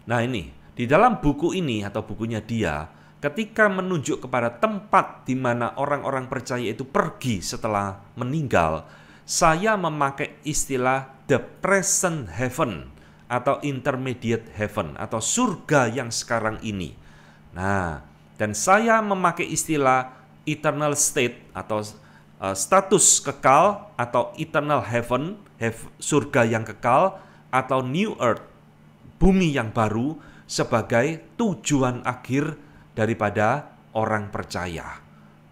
A: nah ini, di dalam buku ini atau bukunya dia, ketika menunjuk kepada tempat di mana orang-orang percaya itu pergi setelah meninggal, saya memakai istilah the present heaven atau intermediate heaven atau surga yang sekarang ini. Nah, dan saya memakai istilah eternal state atau status kekal atau eternal heaven, surga yang kekal atau new earth, bumi yang baru sebagai tujuan akhir daripada orang percaya.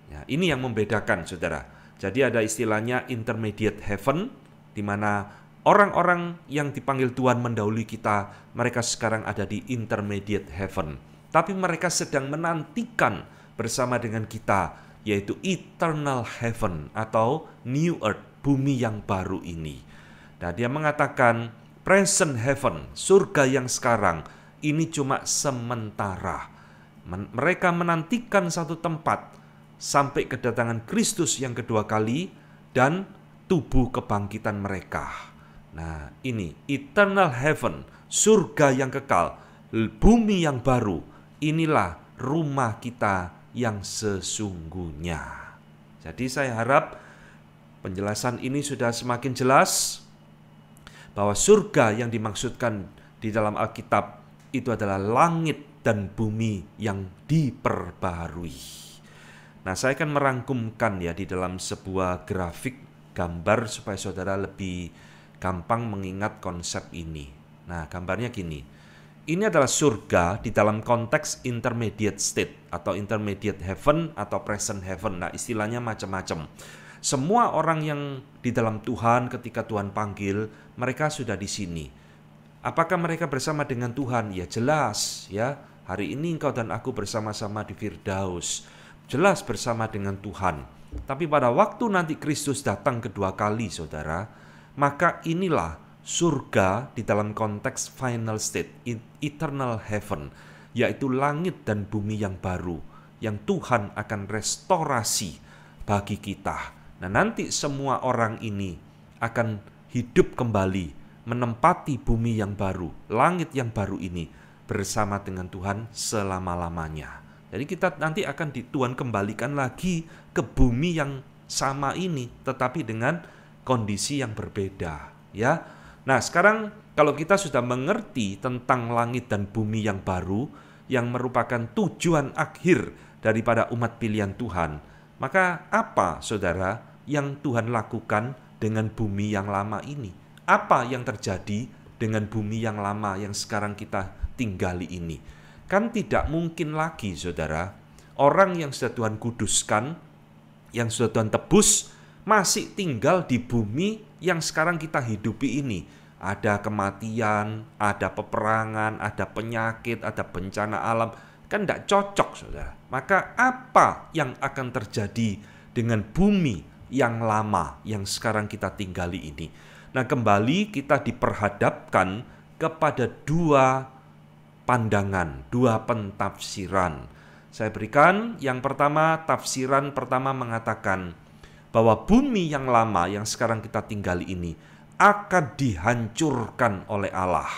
A: Ya, ini yang membedakan saudara. Jadi ada istilahnya intermediate heaven, di mana orang-orang yang dipanggil Tuhan mendahului kita, mereka sekarang ada di intermediate heaven. Tapi mereka sedang menantikan bersama dengan kita, yaitu eternal heaven atau new earth, bumi yang baru ini. Nah, dia mengatakan present heaven, surga yang sekarang, ini cuma sementara. Mereka menantikan satu tempat sampai kedatangan Kristus yang kedua kali dan tubuh kebangkitan mereka. Nah, ini eternal heaven, surga yang kekal, bumi yang baru, inilah rumah kita yang sesungguhnya. Jadi saya harap penjelasan ini sudah semakin jelas bahwa surga yang dimaksudkan di dalam Alkitab itu adalah langit dan bumi yang diperbaharui. Nah, saya akan merangkumkan ya di dalam sebuah grafik gambar supaya saudara lebih gampang mengingat konsep ini. Nah, gambarnya gini. Ini adalah surga di dalam konteks intermediate state atau intermediate heaven atau present heaven. Nah, istilahnya macam-macam. Semua orang yang di dalam Tuhan ketika Tuhan panggil, mereka sudah di sini. Apakah mereka bersama dengan Tuhan? Ya jelas ya. Hari ini engkau dan aku bersama-sama di Firdaus. Jelas bersama dengan Tuhan. Tapi pada waktu nanti Kristus datang kedua kali, saudara, maka inilah surga di dalam konteks final state, eternal heaven, yaitu langit dan bumi yang baru, yang Tuhan akan restorasi bagi kita. Nah, nanti semua orang ini akan hidup kembali, menempati bumi yang baru, langit yang baru ini, bersama dengan Tuhan selama-lamanya. Jadi kita nanti akan Tuhan kembalikan lagi ke bumi yang sama ini, tetapi dengan kondisi yang berbeda, ya. Nah, sekarang kalau kita sudah mengerti tentang langit dan bumi yang baru, yang merupakan tujuan akhir daripada umat pilihan Tuhan, maka apa, saudara, yang Tuhan lakukan dengan bumi yang lama ini? Apa yang terjadi dengan bumi yang lama yang sekarang kita tinggali ini? Kan tidak mungkin lagi, saudara, orang yang sudah Tuhan kuduskan, yang sudah Tuhan tebus, masih tinggal di bumi yang sekarang kita hidupi ini. Ada kematian, ada peperangan, ada penyakit, ada bencana alam. Kan tidak cocok, saudara. Maka apa yang akan terjadi dengan bumi yang lama yang sekarang kita tinggali ini? Nah, kembali kita diperhadapkan kepada dua pandangan, dua pentafsiran. Saya berikan yang pertama, tafsiran pertama mengatakan bahwa bumi yang lama yang sekarang kita tinggali ini akan dihancurkan oleh Allah.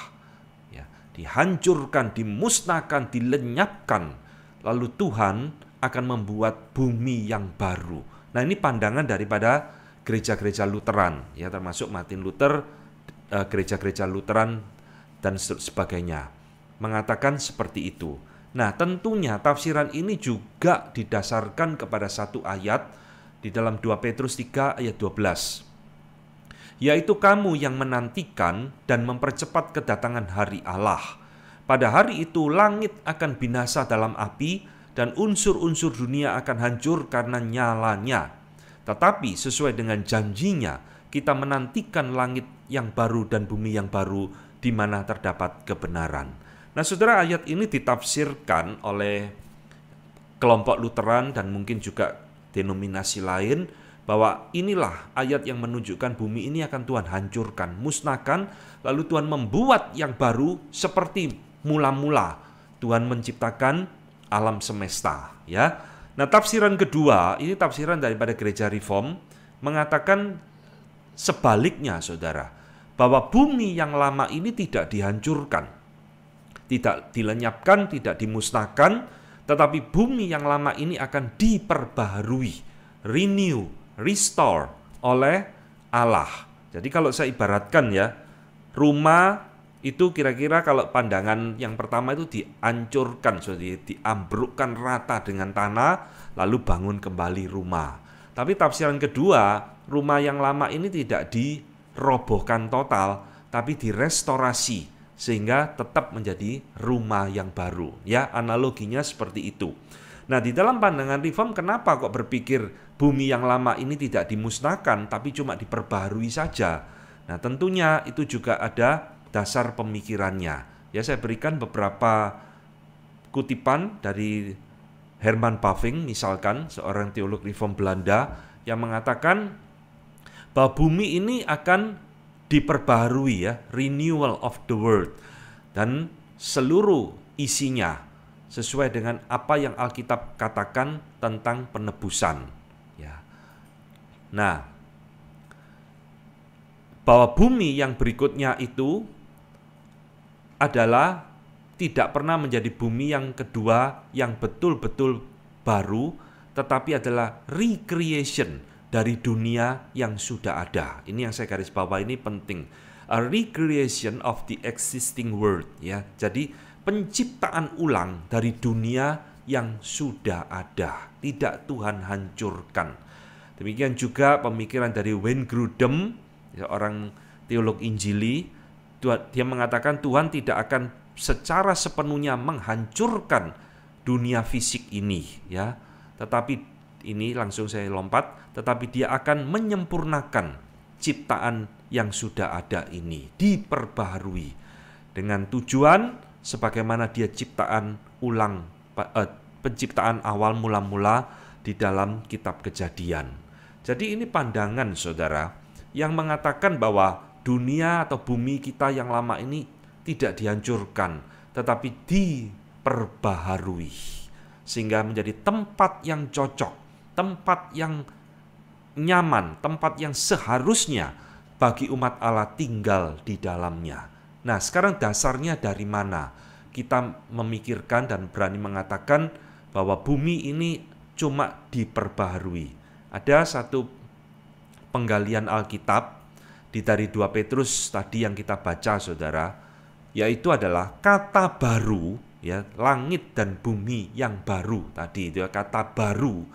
A: Ya, dihancurkan, dimusnahkan, dilenyapkan. Lalu Tuhan akan membuat bumi yang baru. Nah, ini pandangan daripada gereja-gereja Lutheran, ya, termasuk Martin Luther, gereja-gereja Lutheran dan sebagainya, mengatakan seperti itu. Nah, tentunya tafsiran ini juga didasarkan kepada satu ayat di dalam 2 Petrus 3 ayat 12. Yaitu kamu yang menantikan dan mempercepat kedatangan hari Allah, Pada hari itu langit akan binasa dalam api dan unsur-unsur dunia akan hancur karena nyalanya. Tetapi sesuai dengan janjinya, kita menantikan langit yang baru dan bumi yang baru di mana terdapat kebenaran. Nah, saudara, ayat ini ditafsirkan oleh kelompok Lutheran dan mungkin juga denominasi lain bahwa inilah ayat yang menunjukkan bumi ini akan Tuhan hancurkan, musnahkan, lalu Tuhan membuat yang baru seperti mula-mula Tuhan menciptakan alam semesta, ya. Nah, tafsiran kedua, ini tafsiran daripada gereja Reform, mengatakan sebaliknya, saudara, bahwa bumi yang lama ini tidak dihancurkan, tidak dilenyapkan, tidak dimusnahkan, tetapi bumi yang lama ini akan diperbaharui, renew, restore oleh Allah. Jadi kalau saya ibaratkan ya, rumah itu kira-kira kalau pandangan yang pertama itu dihancurkan, diambrukkan rata dengan tanah, lalu bangun kembali rumah. Tapi tafsiran kedua, rumah yang lama ini tidak dirobohkan total, tapi direstorasi sehingga tetap menjadi rumah yang baru. Ya, analoginya seperti itu. Nah, di dalam pandangan Reform, kenapa kok berpikir bumi yang lama ini tidak dimusnahkan, tapi cuma diperbaharui saja? Nah, tentunya itu juga ada dasar pemikirannya. Ya, saya berikan beberapa kutipan dari Herman Bavinck, misalkan seorang teolog Reform Belanda, yang mengatakan bahwa bumi ini akan diperbaharui, ya, renewal of the world, dan seluruh isinya sesuai dengan apa yang Alkitab katakan tentang penebusan. Ya. Nah, bahwa bumi yang berikutnya itu adalah tidak pernah menjadi bumi yang kedua yang betul-betul baru, tetapi adalah recreation dari dunia yang sudah ada. Ini yang saya garis bawah, ini penting. A recreation of the existing world, ya. Jadi penciptaan ulang dari dunia yang sudah ada, tidak Tuhan hancurkan. Demikian juga pemikiran dari Wayne Grudem, seorang teolog Injili. Dia mengatakan Tuhan tidak akan secara sepenuhnya menghancurkan dunia fisik ini, ya. Tetapi ini langsung saya lompat, tetapi dia akan menyempurnakan ciptaan yang sudah ada ini, diperbaharui dengan tujuan sebagaimana dia ciptaan ulang, penciptaan awal mula-mula di dalam kitab Kejadian. Jadi ini pandangan, saudara, yang mengatakan bahwa dunia atau bumi kita yang lama ini tidak dihancurkan, tetapi diperbaharui sehingga menjadi tempat yang cocok, tempat yang nyaman, tempat yang seharusnya bagi umat Allah tinggal di dalamnya. Nah, sekarang dasarnya dari mana kita memikirkan dan berani mengatakan bahwa bumi ini cuma diperbaharui? Ada satu penggalian Alkitab dari 2 Petrus tadi yang kita baca, saudara, yaitu adalah kata baru, ya, langit dan bumi yang baru tadi, itu kata baru.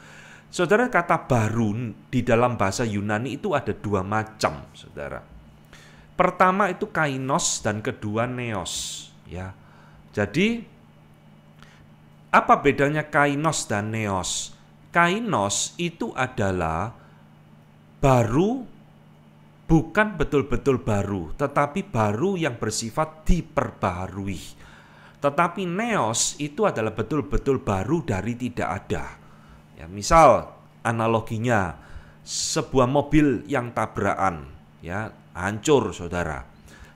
A: Saudara, kata baru di dalam bahasa Yunani itu ada 2 macam, saudara. Pertama itu kainos dan kedua neos, ya. Jadi apa bedanya kainos dan neos? Kainos itu adalah baru, bukan betul-betul baru, tetapi baru yang bersifat diperbaharui. Tetapi neos itu adalah betul-betul baru dari tidak ada. Ya, misal analoginya sebuah mobil yang tabrakan, ya, hancur, saudara.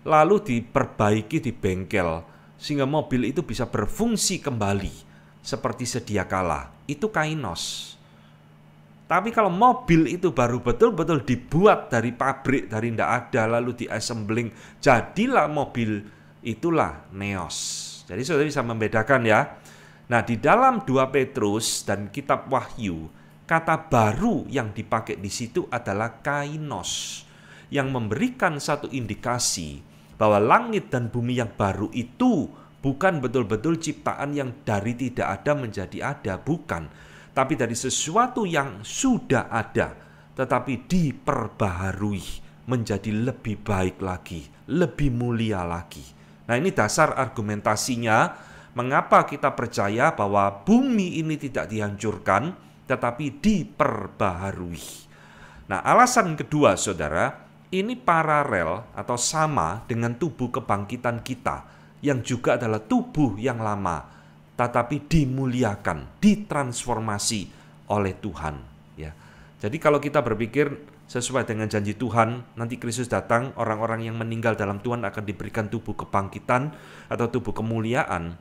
A: Lalu diperbaiki di bengkel sehingga mobil itu bisa berfungsi kembali seperti sedia kala. Itu kainos. Tapi kalau mobil itu baru betul-betul dibuat dari pabrik, dari tidak ada, lalu di-assembling, jadilah mobil, itulah neos. Jadi saudara bisa membedakan, ya. Nah, di dalam 2 Petrus dan kitab Wahyu, kata baru yang dipakai di situ adalah kainos, yang memberikan satu indikasi bahwa langit dan bumi yang baru itu bukan betul-betul ciptaan yang dari tidak ada menjadi ada, bukan. Tapi dari sesuatu yang sudah ada, tetapi diperbaharui menjadi lebih baik lagi, lebih mulia lagi. Nah, ini dasar argumentasinya mengapa kita percaya bahwa bumi ini tidak dihancurkan tetapi diperbaharui. Nah, alasan kedua, saudara, ini paralel atau sama dengan tubuh kebangkitan kita yang juga adalah tubuh yang lama tetapi dimuliakan, ditransformasi oleh Tuhan, ya. Jadi kalau kita berpikir sesuai dengan janji Tuhan, nanti Kristus datang, orang-orang yang meninggal dalam Tuhan akan diberikan tubuh kebangkitan atau tubuh kemuliaan.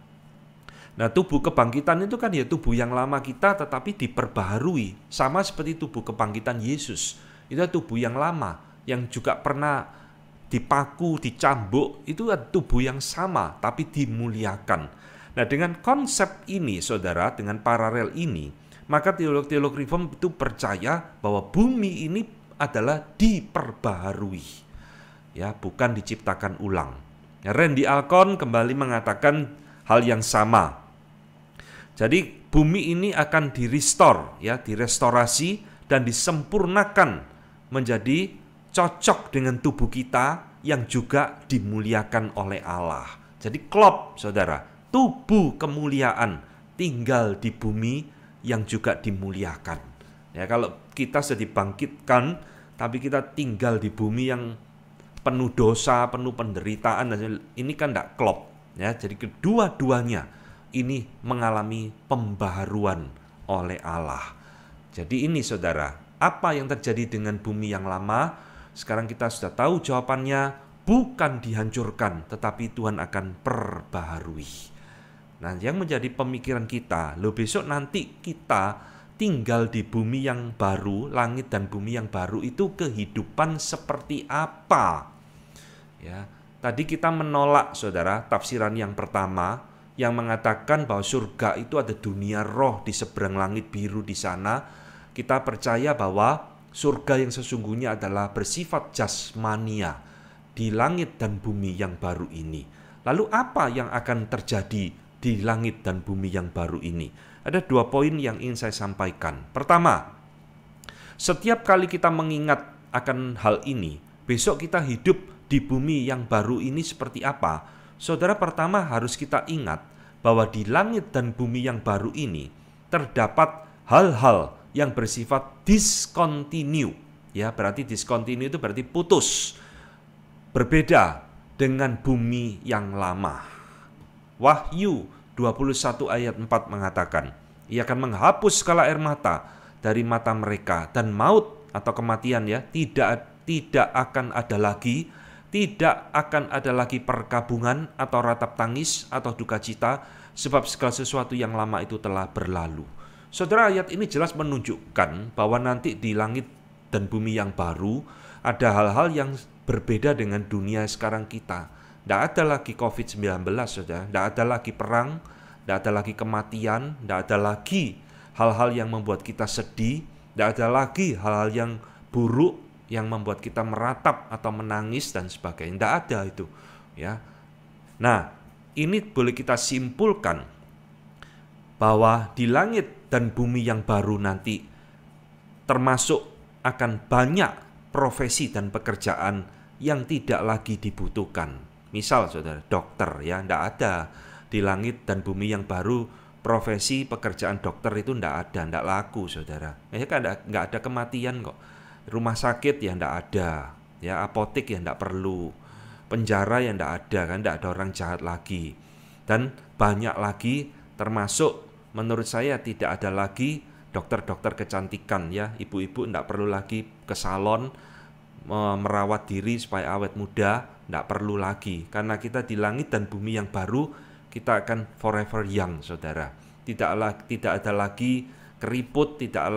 A: Nah, tubuh kebangkitan itu kan ya tubuh yang lama kita tetapi diperbaharui. Sama seperti tubuh kebangkitan Yesus. Itu tubuh yang lama, yang juga pernah dipaku, dicambuk. Itu tubuh yang sama tapi dimuliakan. Nah, dengan konsep ini, saudara, dengan paralel ini, maka teolog-teolog reform itu percaya bahwa bumi ini adalah diperbaharui, ya, bukan diciptakan ulang. Ya, Randy Alcorn kembali mengatakan hal yang sama. Jadi bumi ini akan di-restore, ya, direstorasi dan disempurnakan menjadi cocok dengan tubuh kita yang juga dimuliakan oleh Allah. Jadi klop, saudara, tubuh kemuliaan tinggal di bumi yang juga dimuliakan. Ya, kalau kita sudah dibangkitkan, tapi kita tinggal di bumi yang penuh dosa, penuh penderitaan, ini kan tidak klop. Ya, jadi kedua-duanya ini mengalami pembaharuan oleh Allah. Jadi ini, saudara, apa yang terjadi dengan bumi yang lama? Sekarang kita sudah tahu jawabannya, bukan dihancurkan, tetapi Tuhan akan perbaharui. Nah, yang menjadi pemikiran kita, besok nanti kita tinggal di bumi yang baru, langit dan bumi yang baru itu kehidupan seperti apa? Ya, tadi kita menolak, saudara, tafsiran yang pertama yang mengatakan bahwa surga itu ada dunia roh di seberang langit biru di sana. Kita percaya bahwa surga yang sesungguhnya adalah bersifat jasmania di langit dan bumi yang baru ini. Lalu apa yang akan terjadi di langit dan bumi yang baru ini? Ada 2 poin yang ingin saya sampaikan. Pertama, setiap kali kita mengingat akan hal ini, besok kita hidup di bumi yang baru ini seperti apa? Saudara, pertama harus kita ingat bahwa di langit dan bumi yang baru ini terdapat hal-hal yang bersifat discontinue. Ya, berarti discontinue itu berarti putus. Berbeda dengan bumi yang lama. Wahyu 21 ayat 4 mengatakan, Ia akan menghapus segala air mata dari mata mereka, dan maut atau kematian, ya, tidak akan ada lagi. Tidak akan ada lagi perkabungan atau ratap tangis atau duka cita, sebab segala sesuatu yang lama itu telah berlalu. Saudara, ayat ini jelas menunjukkan bahwa nanti di langit dan bumi yang baru ada hal-hal yang berbeda dengan dunia sekarang kita. Tidak ada lagi COVID-19, saudara. Tidak ada lagi perang, tidak ada lagi kematian, tidak ada lagi hal-hal yang membuat kita sedih, tidak ada lagi hal-hal yang buruk yang membuat kita meratap atau menangis dan sebagainya. Tidak ada itu, ya. Nah, ini boleh kita simpulkan bahwa di langit dan bumi yang baru nanti termasuk akan banyak profesi dan pekerjaan yang tidak lagi dibutuhkan. Misal, saudara, dokter, ya, tidak ada di langit dan bumi yang baru. Profesi pekerjaan dokter itu tidak ada, tidak laku, saudara. Ya, kan nggak ada kematian kok. Rumah sakit ya tidak ada, ya, apotek ya tidak perlu, penjara ya tidak ada, kan tidak ada orang jahat lagi, dan banyak lagi, termasuk menurut saya tidak ada lagi dokter-dokter kecantikan, ya, ibu-ibu tidak perlu lagi ke salon merawat diri supaya awet muda, tidak perlu lagi, karena kita di langit dan bumi yang baru kita akan forever young, saudara. Tidak ada lagi keriput, tidak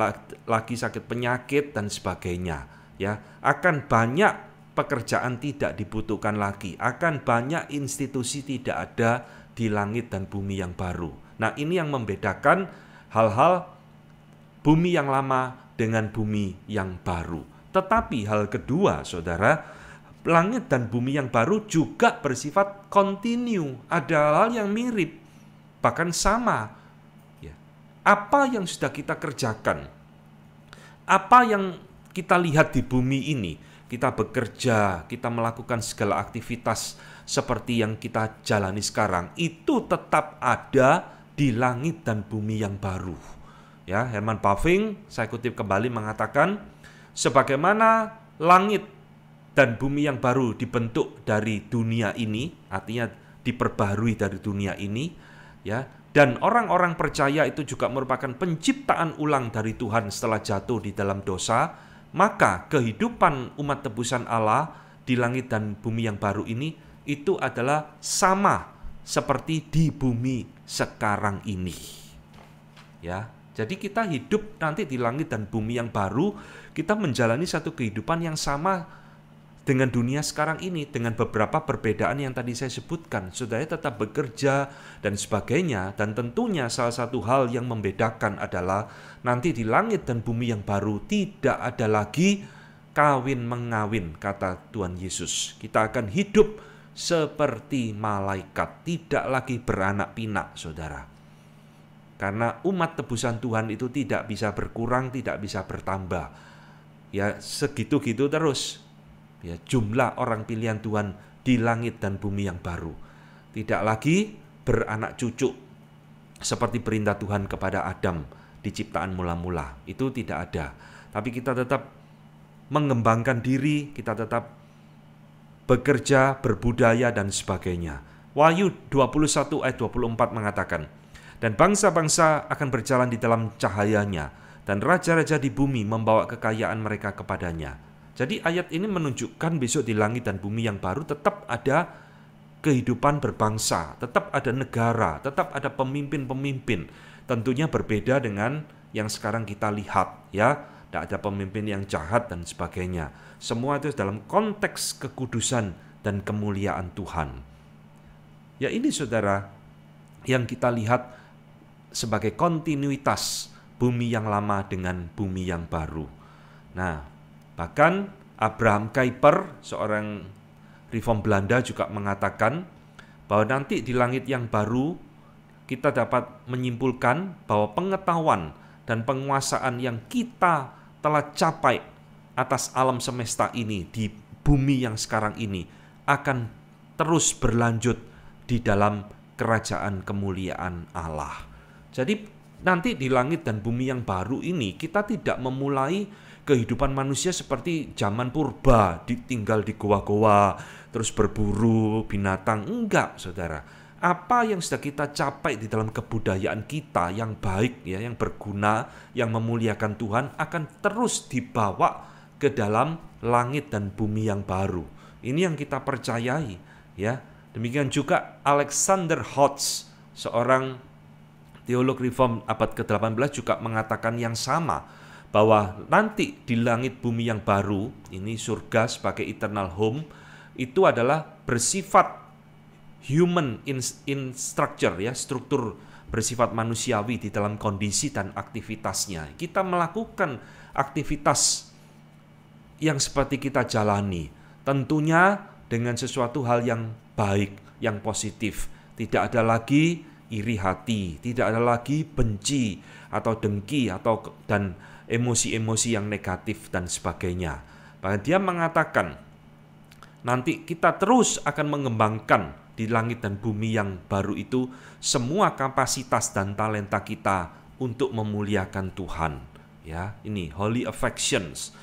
A: lagi sakit penyakit dan sebagainya, ya. Akan banyak pekerjaan tidak dibutuhkan lagi, akan banyak institusi tidak ada di langit dan bumi yang baru. Nah, ini yang membedakan hal-hal bumi yang lama dengan bumi yang baru. Tetapi hal kedua, saudara, langit dan bumi yang baru juga bersifat kontinu, ada hal yang mirip, bahkan sama. Apa yang sudah kita kerjakan, apa yang kita lihat di bumi ini, kita bekerja, kita melakukan segala aktivitas seperti yang kita jalani sekarang, itu tetap ada di langit dan bumi yang baru. Ya, Herman Bavinck, saya kutip kembali, mengatakan, sebagaimana langit dan bumi yang baru dibentuk dari dunia ini, artinya diperbarui dari dunia ini, ya, dan orang-orang percaya itu juga merupakan penciptaan ulang dari Tuhan setelah jatuh di dalam dosa, maka kehidupan umat tebusan Allah di langit dan bumi yang baru ini itu adalah sama seperti di bumi sekarang ini. Ya, jadi kita hidup nanti di langit dan bumi yang baru, kita menjalani satu kehidupan yang sama dengan dunia sekarang ini, dengan beberapa perbedaan yang tadi saya sebutkan. Saudara tetap bekerja dan sebagainya, dan tentunya salah satu hal yang membedakan adalah nanti di langit dan bumi yang baru tidak ada lagi kawin mengawin, kata Tuhan Yesus. Kita akan hidup seperti malaikat, tidak lagi beranak pinak, saudara. Karena umat tebusan Tuhan itu tidak bisa berkurang, tidak bisa bertambah. Ya, segitu-gitu terus. Ya, jumlah orang pilihan Tuhan di langit dan bumi yang baru. Tidak lagi beranak cucu seperti perintah Tuhan kepada Adam di ciptaan mula-mula. Itu tidak ada. Tapi kita tetap mengembangkan diri, kita tetap bekerja, berbudaya, dan sebagainya. Wahyu 21 ayat 24 mengatakan, dan bangsa-bangsa akan berjalan di dalam cahayanya, dan raja-raja di bumi membawa kekayaan mereka kepadanya. Jadi ayat ini menunjukkan besok di langit dan bumi yang baru tetap ada kehidupan berbangsa, tetap ada negara, tetap ada pemimpin-pemimpin. Tentunya berbeda dengan yang sekarang kita lihat, ya. Tidak ada pemimpin yang jahat dan sebagainya. Semua itu dalam konteks kekudusan dan kemuliaan Tuhan. Ya, ini saudara yang kita lihat sebagai kontinuitas bumi yang lama dengan bumi yang baru. Nah, bahkan Abraham Kuyper, seorang reform Belanda, juga mengatakan bahwa nanti di langit yang baru kita dapat menyimpulkan bahwa pengetahuan dan penguasaan yang kita telah capai atas alam semesta ini di bumi yang sekarang ini akan terus berlanjut di dalam kerajaan kemuliaan Allah. Jadi nanti di langit dan bumi yang baru ini kita tidak memulai kehidupan manusia seperti zaman purba, tinggal di goa-goa, terus berburu binatang. Enggak, saudara. Apa yang sudah kita capai di dalam kebudayaan kita yang baik, ya, yang berguna, yang memuliakan Tuhan, akan terus dibawa ke dalam langit dan bumi yang baru. Ini yang kita percayai, ya. Demikian juga Alexander Hodge, seorang teolog reform abad ke-18, juga mengatakan yang sama, bahwa nanti di langit bumi yang baru, ini surga sebagai eternal home, itu adalah bersifat human in structure, ya, struktur bersifat manusiawi di dalam kondisi dan aktivitasnya. Kita melakukan aktivitas yang seperti kita jalani, tentunya dengan sesuatu hal yang baik, yang positif. Tidak ada lagi iri hati, tidak ada lagi benci atau dengki dan emosi-emosi yang negatif dan sebagainya. Bahkan dia mengatakan nanti kita terus akan mengembangkan di langit dan bumi yang baru itu semua kapasitas dan talenta kita untuk memuliakan Tuhan. Ya, ini holy affections,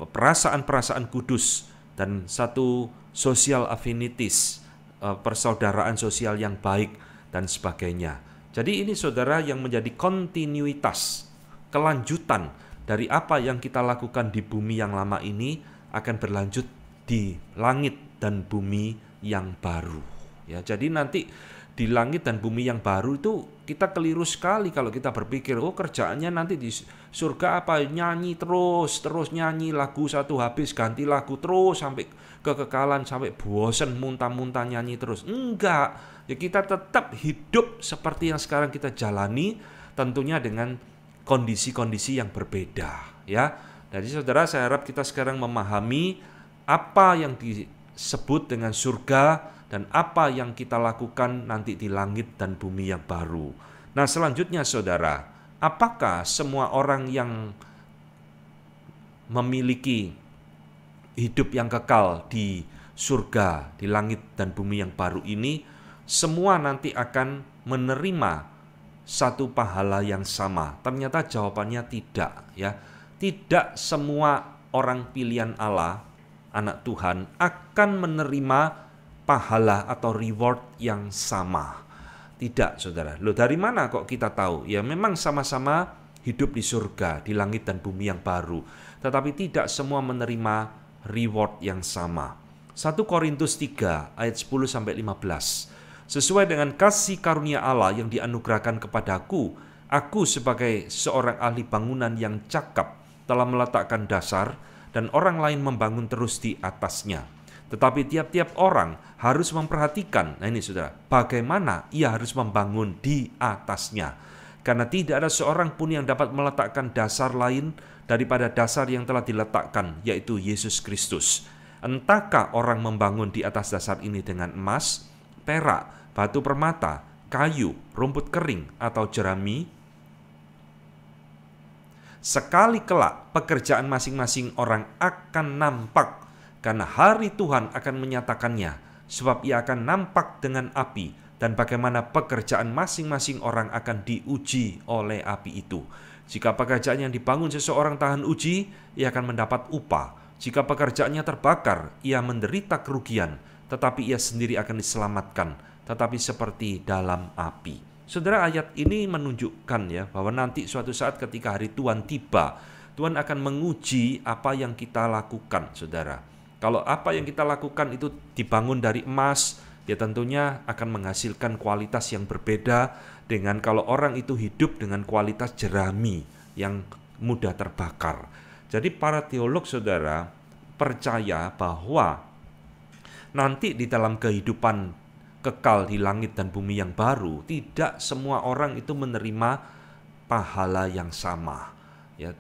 A: perasaan-perasaan kudus, dan satu social affinities, persaudaraan sosial yang baik dan sebagainya. Jadi ini saudara yang menjadi kontinuitas, kelanjutan dari apa yang kita lakukan di bumi yang lama ini akan berlanjut di langit dan bumi yang baru. Ya, jadi nanti di langit dan bumi yang baru itu kita keliru sekali kalau kita berpikir, oh kerjaannya nanti di surga apa, nyanyi terus nyanyi lagu satu habis ganti lagu terus sampai kekekalan, sampai bosen muntah-muntah nyanyi terus. Enggak, ya kita tetap hidup seperti yang sekarang kita jalani, tentunya dengan kondisi-kondisi yang berbeda, ya. Jadi saudara, saya harap kita sekarang memahami apa yang disebut dengan surga dan apa yang kita lakukan nanti di langit dan bumi yang baru. Nah, selanjutnya saudara, apakah semua orang yang memiliki hidup yang kekal di surga, di langit dan bumi yang baru ini, semua nanti akan menerima satu pahala yang sama? Ternyata jawabannya tidak, ya. Tidak semua orang pilihan Allah, anak Tuhan, akan menerima pahala atau reward yang sama. Tidak, saudara. Loh, dari mana kok kita tahu? Ya memang sama-sama hidup di surga, di langit dan bumi yang baru. Tetapi tidak semua menerima reward yang sama. 1 Korintus 3 ayat 10-15. Sesuai dengan kasih karunia Allah yang dianugerahkan kepadaku, aku sebagai seorang ahli bangunan yang cakap telah meletakkan dasar dan orang lain membangun terus di atasnya. Tetapi tiap-tiap orang harus memperhatikan, nah ini saudara, bagaimana ia harus membangun di atasnya. Karena tidak ada seorang pun yang dapat meletakkan dasar lain daripada dasar yang telah diletakkan, yaitu Yesus Kristus. Entahkah orang membangun di atas dasar ini dengan emas, perak, batu permata, kayu, rumput kering, atau jerami? Sekali kelak pekerjaan masing-masing orang akan nampak, karena hari Tuhan akan menyatakannya, sebab ia akan nampak dengan api, dan bagaimana pekerjaan masing-masing orang akan diuji oleh api itu. Jika pekerjaan yang dibangun seseorang tahan uji, ia akan mendapat upah. Jika pekerjaannya terbakar, ia menderita kerugian, tetapi ia sendiri akan diselamatkan, tetapi seperti dalam api. Saudara, ayat ini menunjukkan ya bahwa nanti suatu saat ketika hari Tuhan tiba, Tuhan akan menguji apa yang kita lakukan, saudara. Kalau apa yang kita lakukan itu dibangun dari emas, ya tentunya akan menghasilkan kualitas yang berbeda dengan kalau orang itu hidup dengan kualitas jerami yang mudah terbakar. Jadi para teolog, saudara, percaya bahwa nanti di dalam kehidupan kekal di langit dan bumi yang baru, tidak semua orang itu menerima pahala yang sama. Ya,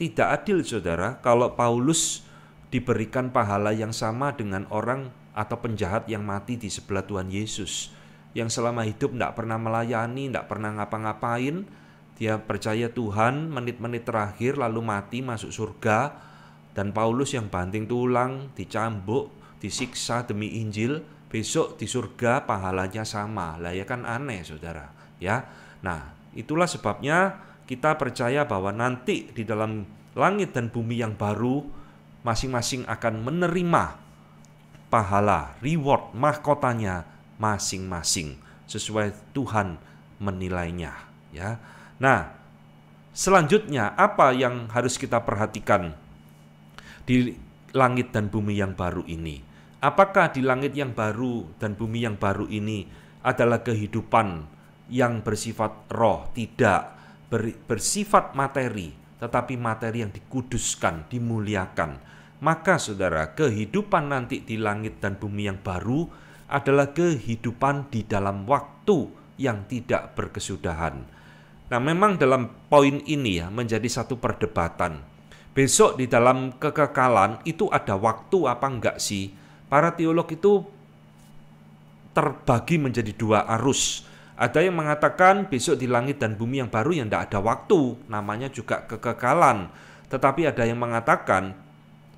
A: tidak adil, saudara, kalau Paulus diberikan pahala yang sama dengan orang atau penjahat yang mati di sebelah Tuhan Yesus, yang selama hidup tidak pernah melayani, tidak pernah ngapa-ngapain. Dia percaya Tuhan menit-menit terakhir lalu mati masuk surga, dan Paulus yang banting tulang, dicambuk, disiksa demi Injil, besok di surga pahalanya sama. Lah ya kan aneh, saudara, ya. Nah, itulah sebabnya kita percaya bahwa nanti di dalam langit dan bumi yang baru, masing-masing akan menerima pahala, reward, mahkotanya masing-masing sesuai Tuhan menilainya, ya. Nah, selanjutnya apa yang harus kita perhatikan di langit dan bumi yang baru ini? Apakah di langit yang baru dan bumi yang baru ini adalah kehidupan yang bersifat roh? Tidak, bersifat materi, tetapi materi yang dikuduskan, dimuliakan. Maka saudara, kehidupan nanti di langit dan bumi yang baru adalah kehidupan di dalam waktu yang tidak berkesudahan. Nah, memang dalam poin ini ya menjadi satu perdebatan. Besok di dalam kekekalan itu ada waktu apa enggak sih? Para teolog itu terbagi menjadi dua arus. Ada yang mengatakan besok di langit dan bumi yang baru yang tidak ada waktu, namanya juga kekekalan. Tetapi ada yang mengatakan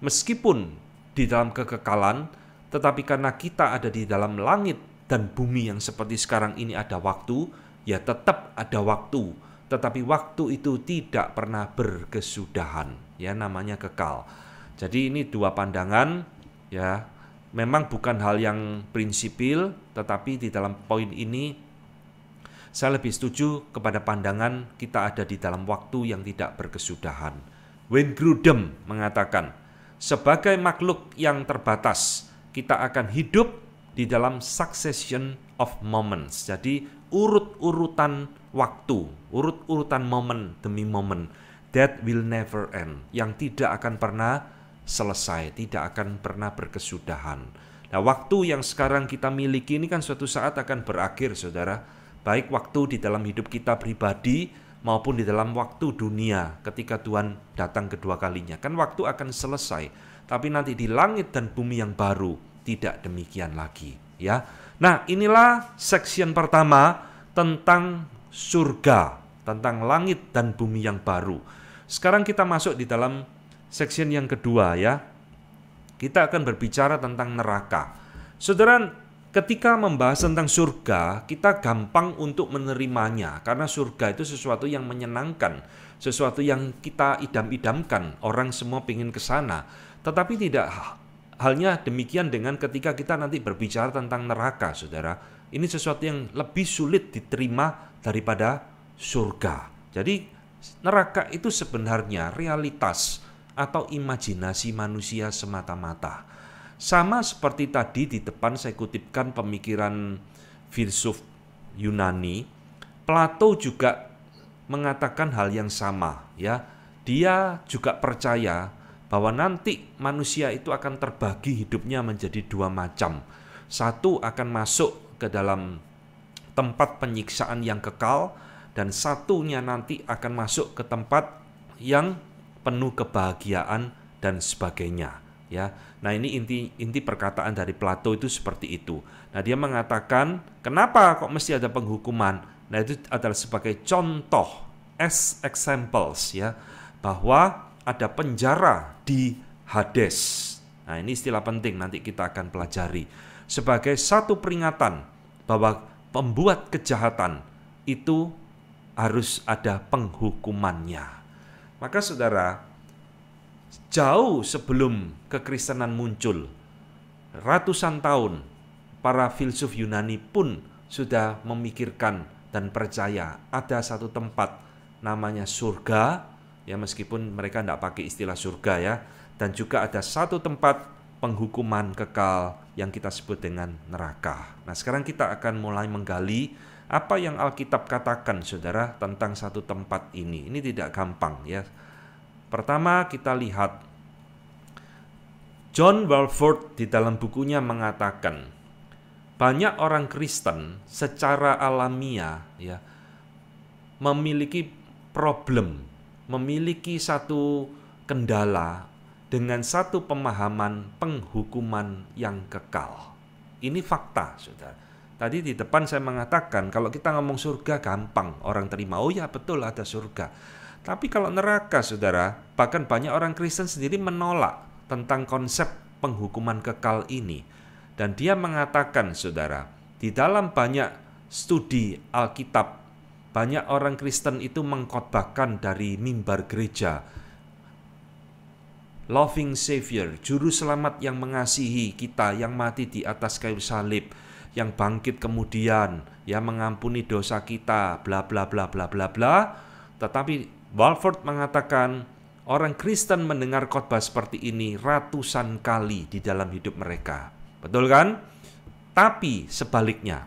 A: meskipun di dalam kekekalan, tetapi karena kita ada di dalam langit dan bumi yang seperti sekarang ini ada waktu, ya tetap ada waktu. Tetapi waktu itu tidak pernah berkesudahan, ya namanya kekal. Jadi ini dua pandangan, ya. Memang bukan hal yang prinsipil, tetapi di dalam poin ini saya lebih setuju kepada pandangan kita ada di dalam waktu yang tidak berkesudahan. Wayne Grudem mengatakan, sebagai makhluk yang terbatas, kita akan hidup di dalam succession of moments. Jadi urut-urutan waktu, urut-urutan momen demi momen, that will never end, yang tidak akan pernah selesai, tidak akan pernah berkesudahan. Nah, waktu yang sekarang kita miliki ini kan suatu saat akan berakhir, saudara. Baik waktu di dalam hidup kita pribadi maupun di dalam waktu dunia ketika Tuhan datang kedua kalinya. Kan waktu akan selesai. Tapi nanti di langit dan bumi yang baru tidak demikian lagi, ya. Nah, inilah section pertama tentang surga, tentang langit dan bumi yang baru. Sekarang kita masuk di dalam section yang kedua, ya. kita akan berbicara tentang neraka. Saudara, ketika membahas tentang surga, kita gampang untuk menerimanya karena surga itu sesuatu yang menyenangkan, sesuatu yang kita idam-idamkan. Orang semua ingin ke sana. Tetapi tidak halnya demikian dengan ketika kita nanti berbicara tentang neraka, saudara. Ini sesuatu yang lebih sulit diterima daripada surga. Jadi neraka itu sebenarnya realitas atau imajinasi manusia semata-mata. Sama seperti tadi di depan saya kutipkan pemikiran filsuf Yunani, Plato juga mengatakan hal yang sama, ya. Dia juga percaya bahwa nanti manusia itu akan terbagi hidupnya menjadi dua macam. Satu akan masuk ke dalam tempat penyiksaan yang kekal, dan satunya nanti akan masuk ke tempat yang penuh kebahagiaan dan sebagainya, ya. Nah, ini inti perkataan dari Plato itu seperti itu. Nah, dia mengatakan kenapa kok mesti ada penghukuman? Nah, itu adalah sebagai contoh, as examples, ya, bahwa ada penjara di Hades. Nah, ini istilah penting nanti kita akan pelajari sebagai satu peringatan bahwa pembuat kejahatan itu harus ada penghukumannya. Maka saudara, jauh sebelum kekristenan muncul, ratusan tahun, para filsuf Yunani pun sudah memikirkan dan percaya ada satu tempat namanya surga, ya, meskipun mereka tidak pakai istilah surga, ya, dan juga ada satu tempat penghukuman kekal yang kita sebut dengan neraka. Nah, sekarang kita akan mulai menggali apa yang Alkitab katakan, saudara, tentang satu tempat ini. Ini tidak gampang, ya. Pertama, kita lihat John Walvoord di dalam bukunya mengatakan banyak orang Kristen secara alamiah, ya, memiliki problem, memiliki satu kendala dengan satu pemahaman penghukuman yang kekal. Ini fakta, saudara. Tadi di depan saya mengatakan kalau kita ngomong surga gampang orang terima. Oh ya, betul ada surga. Tapi kalau neraka, saudara, bahkan banyak orang Kristen sendiri menolak tentang konsep penghukuman kekal ini. Dan dia mengatakan, saudara, di dalam banyak studi Alkitab, banyak orang Kristen itu mengkhotbahkan dari mimbar gereja, loving Savior, juru selamat yang mengasihi kita, yang mati di atas kayu salib, yang bangkit kemudian, yang mengampuni dosa kita, bla bla bla bla bla bla. Tetapi Walvoord mengatakan orang Kristen mendengar khotbah seperti ini ratusan kali di dalam hidup mereka. Betul kan? Tapi sebaliknya,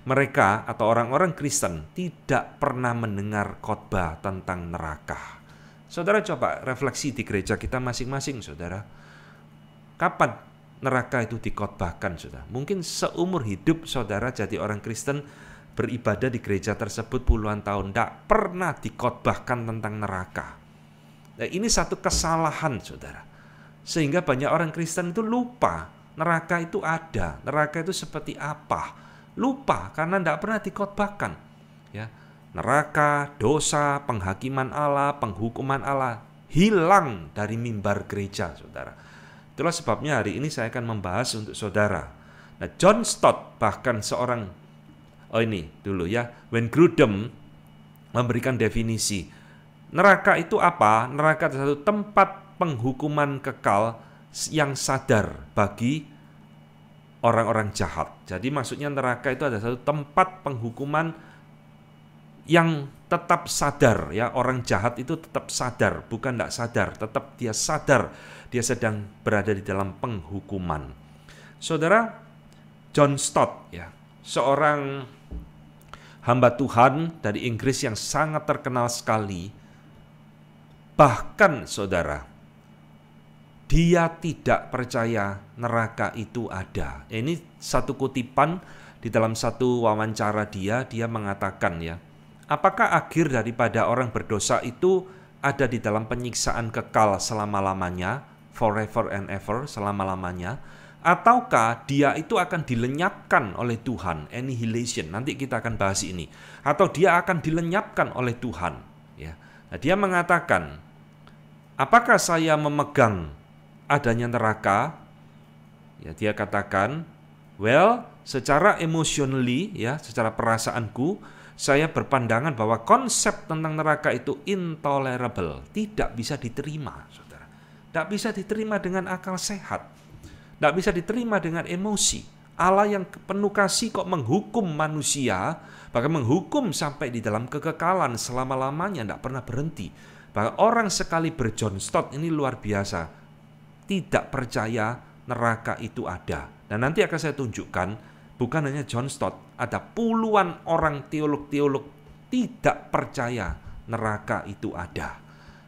A: mereka atau orang-orang Kristen tidak pernah mendengar khotbah tentang neraka. Saudara coba refleksi di gereja kita masing-masing, saudara. Kapan neraka itu dikhotbahkan, saudara? Mungkin seumur hidup saudara jadi orang Kristen, beribadah di gereja tersebut puluhan tahun, tidak pernah dikhotbahkan tentang neraka. Nah, ini satu kesalahan, saudara. Sehingga banyak orang Kristen itu lupa neraka itu ada, neraka itu seperti apa. Lupa karena tidak pernah dikhotbahkan, ya. Neraka, dosa, penghakiman Allah, penghukuman Allah hilang dari mimbar gereja, saudara. Itulah sebabnya hari ini saya akan membahas untuk saudara. Nah, John Stott, bahkan seorang Wayne Grudem memberikan definisi neraka itu apa? Neraka adalah satu tempat penghukuman kekal yang sadar bagi orang-orang jahat. Jadi maksudnya neraka itu adalah satu tempat penghukuman yang tetap sadar, ya. Orang jahat itu tetap sadar, bukan tidak sadar, tetap dia sadar dia sedang berada di dalam penghukuman. Saudara, John Stott, ya, seorang hamba Tuhan dari Inggris yang sangat terkenal sekali. Bahkan, saudara, dia tidak percaya neraka itu ada. Ini satu kutipan di dalam satu wawancara dia mengatakan, ya, apakah akhir daripada orang berdosa itu ada di dalam penyiksaan kekal selama-lamanya, forever and ever, selama-lamanya, ataukah dia itu akan dilenyapkan oleh Tuhan, annihilation, nanti kita akan bahas ini, atau dia akan dilenyapkan oleh Tuhan, ya. Nah, dia mengatakan, apakah saya memegang adanya neraka, ya dia katakan, well, secara emotionally, ya, secara perasaanku, saya berpandangan bahwa konsep tentang neraka itu intolerable, tidak bisa diterima, saudara. Tidak bisa diterima dengan akal sehat, tidak bisa diterima dengan emosi. Allah yang penuh kasih kok menghukum manusia, bahkan menghukum sampai di dalam kekekalan selama-lamanya, tidak pernah berhenti. Bahkan orang sekali berJohn Stott ini luar biasa, tidak percaya neraka itu ada. Dan nanti akan saya tunjukkan, bukan hanya John Stott, ada puluhan orang teolog-teolog tidak percaya neraka itu ada.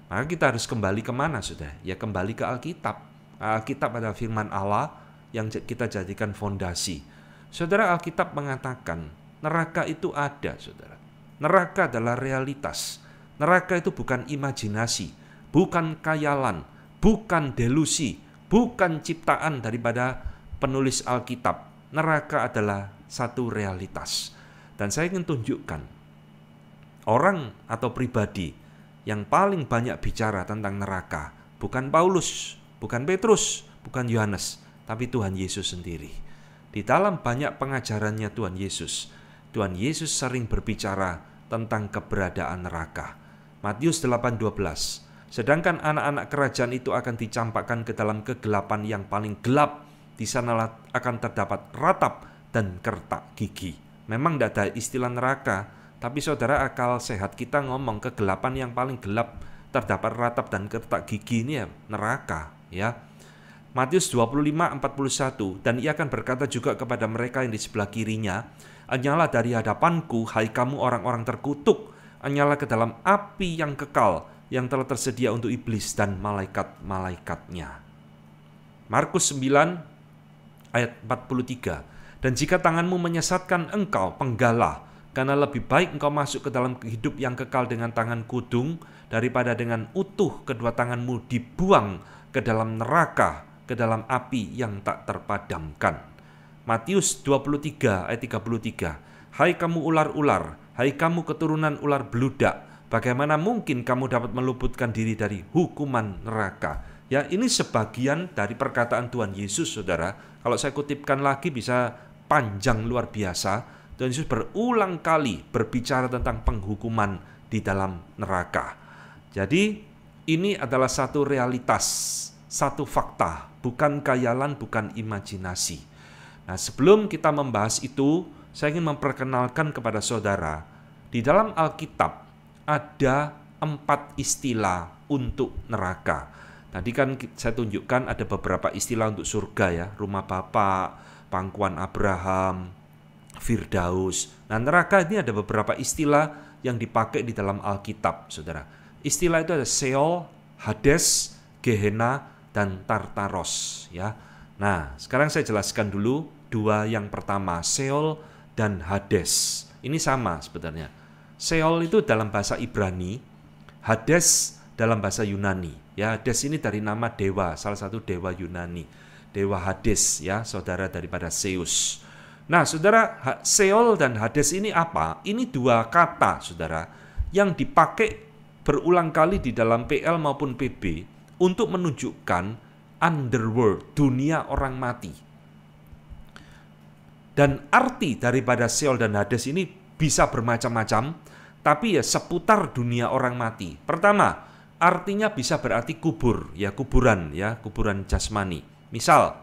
A: Maka kita harus kembali kemana, saudara? Ya kembali ke Alkitab. Alkitab adalah firman Allah yang kita jadikan fondasi. Saudara, Alkitab mengatakan neraka itu ada, saudara. Neraka adalah realitas. Neraka itu bukan imajinasi, bukan khayalan, bukan delusi, bukan ciptaan daripada penulis Alkitab. Neraka adalah satu realitas. Dan saya ingin tunjukkan orang atau pribadi yang paling banyak bicara tentang neraka bukan Paulus, bukan Petrus, bukan Yohanes, tapi Tuhan Yesus sendiri. Di dalam banyak pengajarannya Tuhan Yesus sering berbicara tentang keberadaan neraka. Matius 8:12. Sedangkan anak-anak kerajaan itu akan dicampakkan ke dalam kegelapan yang paling gelap. Di sanalah akan terdapat ratap dan kertak gigi. Memang tidak ada istilah neraka, tapi saudara, akal sehat kita ngomong kegelapan yang paling gelap, terdapat ratap dan kertak gigi, ini ya neraka, ya. Matius 25:41, dan ia akan berkata juga kepada mereka yang di sebelah kirinya, "Anyalah dari hadapanku, hai kamu orang-orang terkutuk, anyalah ke dalam api yang kekal, yang telah tersedia untuk iblis dan malaikat-malaikatnya." Markus 9 ayat 43. Dan jika tanganmu menyesatkan engkau, penggalah, karena lebih baik engkau masuk ke dalam hidup yang kekal dengan tangan kudung, daripada dengan utuh kedua tanganmu dibuang ke dalam neraka, ke dalam api yang tak terpadamkan. Matius 23 ayat 33. Hai kamu ular-ular, hai kamu keturunan ular beludak, bagaimana mungkin kamu dapat meluputkan diri dari hukuman neraka? Ya, ini sebagian dari perkataan Tuhan Yesus, saudara. Kalau saya kutipkan lagi bisa panjang luar biasa. Tuhan Yesus berulang kali berbicara tentang penghukuman di dalam neraka. Jadi ini adalah satu realitas, satu fakta, bukan khayalan, bukan imajinasi. Nah, sebelum kita membahas itu, saya ingin memperkenalkan kepada saudara, di dalam Alkitab ada 4 istilah untuk neraka. Tadi kan saya tunjukkan ada beberapa istilah untuk surga, ya, rumah Bapa, pangkuan Abraham, Firdaus. Nah, neraka ini ada beberapa istilah yang dipakai di dalam Alkitab, saudara. Istilah itu ada Sheol, Hades, Gehenna, dan Tartaros, ya. Nah, sekarang saya jelaskan dulu dua yang pertama, Sheol dan Hades. Ini sama sebenarnya. Sheol itu dalam bahasa Ibrani, Hades dalam bahasa Yunani. Ya, Hades ini dari nama dewa, salah satu dewa Yunani, dewa Hades, ya, saudara daripada Zeus. Nah, saudara, Sheol dan Hades ini apa? Ini dua kata, saudara, yang dipakai berulang kali di dalam PL maupun PB untuk menunjukkan underworld, dunia orang mati. Dan arti daripada Sheol dan Hades ini bisa bermacam-macam, tapi ya seputar dunia orang mati. Pertama, artinya bisa berarti kubur, ya, kuburan, ya, kuburan jasmani. Misal,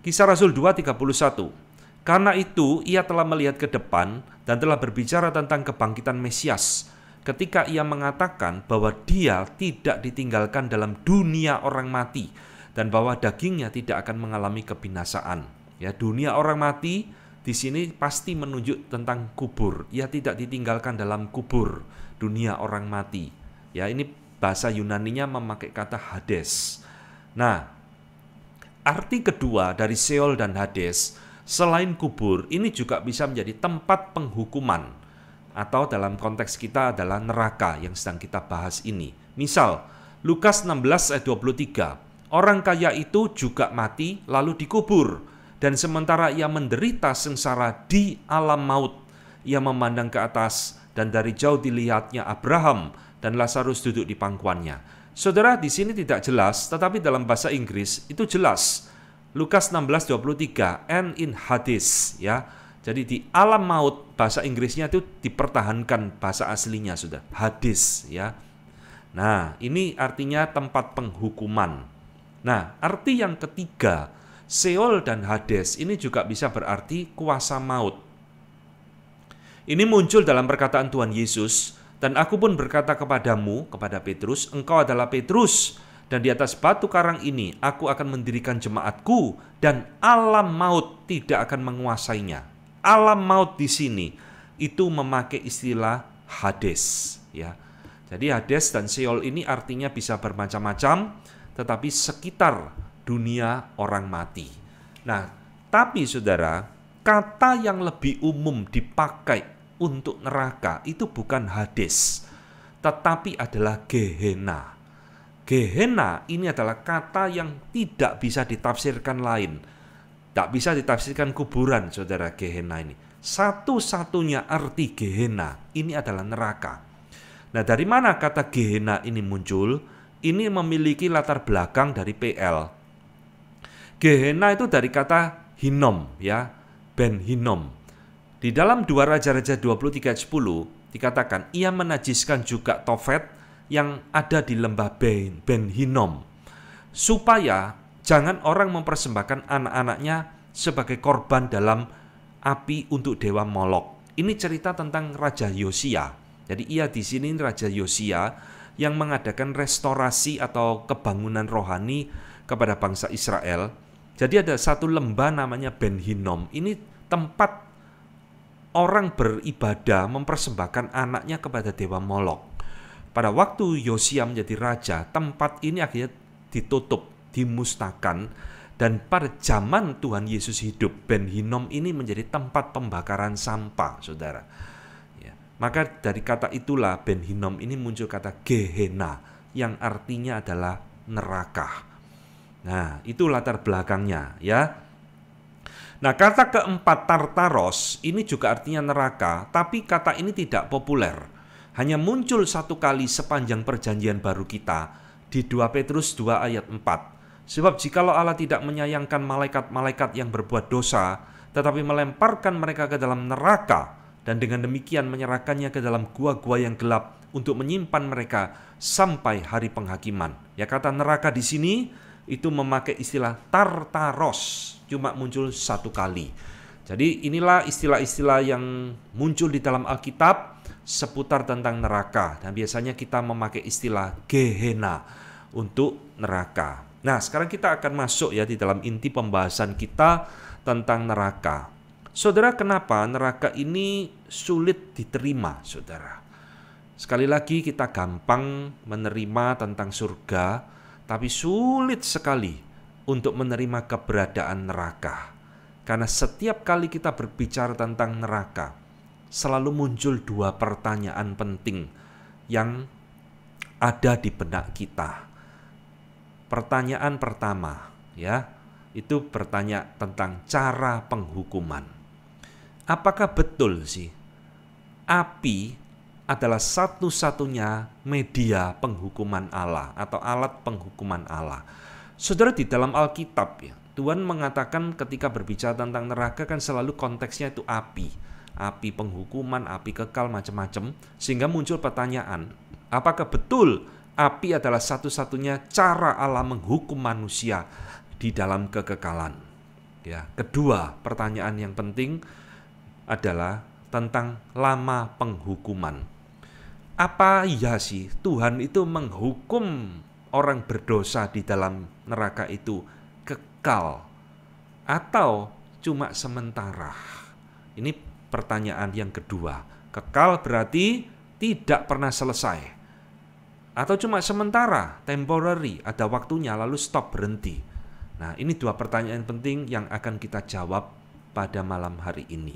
A: Kisah Rasul 2:31. Karena itu ia telah melihat ke depan dan telah berbicara tentang kebangkitan Mesias, ketika ia mengatakan bahwa dia tidak ditinggalkan dalam dunia orang mati dan bahwa dagingnya tidak akan mengalami kebinasaan. Ya, dunia orang mati di sini pasti menunjuk tentang kubur. Ia tidak ditinggalkan dalam kubur, dunia orang mati. Ya, ini bahasa Yunaninya memakai kata Hades. Nah, arti kedua dari Sheol dan Hades, selain kubur, ini juga bisa menjadi tempat penghukuman, atau dalam konteks kita adalah neraka yang sedang kita bahas ini. Misal, Lukas 16 ayat 23, orang kaya itu juga mati lalu dikubur, dan sementara ia menderita sengsara di alam maut, ia memandang ke atas dan dari jauh dilihatnya Abraham dan Lazarus duduk di pangkuannya. Saudara, di sini tidak jelas, tetapi dalam bahasa Inggris itu jelas. Lukas 16:23, and in Hades, ya. Jadi di alam maut, bahasa Inggrisnya itu dipertahankan bahasa aslinya, sudah. Hades, ya. Nah, ini artinya tempat penghukuman. Nah, arti yang ketiga, Sheol dan Hades, ini juga bisa berarti kuasa maut. Ini muncul dalam perkataan Tuhan Yesus, dan aku pun berkata kepadamu, kepada Petrus, engkau adalah Petrus, dan di atas batu karang ini aku akan mendirikan jemaatku, dan alam maut tidak akan menguasainya. Alam maut di sini itu memakai istilah Hades, ya. Jadi Hades dan Sheol ini artinya bisa bermacam-macam, tetapi sekitar dunia orang mati. Nah, tapi saudara, kata yang lebih umum dipakai untuk neraka itu bukan Hades, tetapi adalah Gehenna. Gehenna ini adalah kata yang tidak bisa ditafsirkan lain. Tak bisa ditafsirkan kuburan, saudara. Gehenna ini satu-satunya arti Gehenna ini adalah neraka. Nah, dari mana kata Gehenna ini muncul? Ini memiliki latar belakang dari PL. Gehenna itu dari kata Hinnom, ya, Ben Hinnom. Di dalam 2 Raja-Raja 23:10 dikatakan ia menajiskan juga Tofet yang ada di lembah Ben Hinnom, supaya jangan orang mempersembahkan anak-anaknya sebagai korban dalam api untuk dewa Molok. Ini cerita tentang Raja Yosia. Jadi ia di sini Raja Yosia yang mengadakan restorasi atau kebangunan rohani kepada bangsa Israel. Jadi ada satu lembah namanya Ben Hinnom. Ini tempat orang beribadah mempersembahkan anaknya kepada dewa Molok. Pada waktu Yosia menjadi raja, tempat ini akhirnya ditutup, dimusnahkan, dan pada zaman Tuhan Yesus hidup, Ben Hinnom ini menjadi tempat pembakaran sampah, saudara. Ya. Maka dari kata itulah Ben Hinnom ini muncul kata Gehenna, yang artinya adalah neraka. Nah, itu latar belakangnya, ya. Nah, kata keempat Tartaros ini juga artinya neraka, tapi kata ini tidak populer. Hanya muncul satu kali sepanjang perjanjian baru kita di 2 Petrus 2 ayat 4. Sebab jikalau Allah tidak menyayangkan malaikat-malaikat yang berbuat dosa, tetapi melemparkan mereka ke dalam neraka, dan dengan demikian menyerahkannya ke dalam gua-gua yang gelap untuk menyimpan mereka sampai hari penghakiman. Ya, kata neraka di sini itu memakai istilah Tartaros, cuma muncul satu kali. Jadi inilah istilah-istilah yang muncul di dalam Alkitab seputar tentang neraka. Dan biasanya kita memakai istilah Gehenna untuk neraka. Nah, sekarang kita akan masuk ya di dalam inti pembahasan kita tentang neraka. Saudara, kenapa neraka ini sulit diterima, saudara? Sekali lagi kita gampang menerima tentang surga, tapi sulit sekali untuk menerima keberadaan neraka. Karena setiap kali kita berbicara tentang neraka, selalu muncul 2 pertanyaan penting yang ada di benak kita. Pertanyaan pertama, ya, itu bertanya tentang cara penghukuman. Apakah betul sih api adalah satu-satunya media penghukuman Allah atau alat penghukuman Allah? Saudara, di dalam Alkitab ya, Tuhan mengatakan ketika berbicara tentang neraka kan selalu konteksnya itu api. Api penghukuman, api kekal, macam-macam. Sehingga muncul pertanyaan, apakah betul api adalah satu-satunya cara Allah menghukum manusia di dalam kekekalan? Ya, kedua pertanyaan yang penting adalah tentang lama penghukuman. Apa iya sih Tuhan itu menghukum orang berdosa di dalam neraka itu kekal atau cuma sementara? Ini pertanyaan yang kedua. Kekal berarti tidak pernah selesai, atau cuma sementara, temporary, ada waktunya lalu stop, berhenti. Nah, ini 2 pertanyaan penting yang akan kita jawab pada malam hari ini.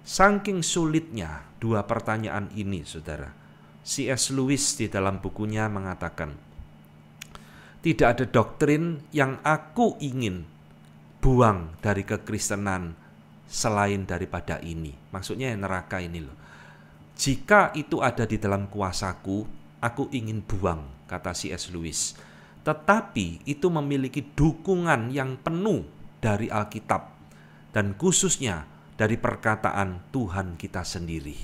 A: Saking sulitnya 2 pertanyaan ini, saudara, C.S. Lewis di dalam bukunya mengatakan, tidak ada doktrin yang aku ingin buang dari kekristenan selain daripada ini. Maksudnya neraka ini loh. Jika itu ada di dalam kuasaku, aku ingin buang. kata C.S. Lewis. Tetapi itu memiliki dukungan yang penuh dari Alkitab dan khususnya dari perkataan Tuhan kita sendiri.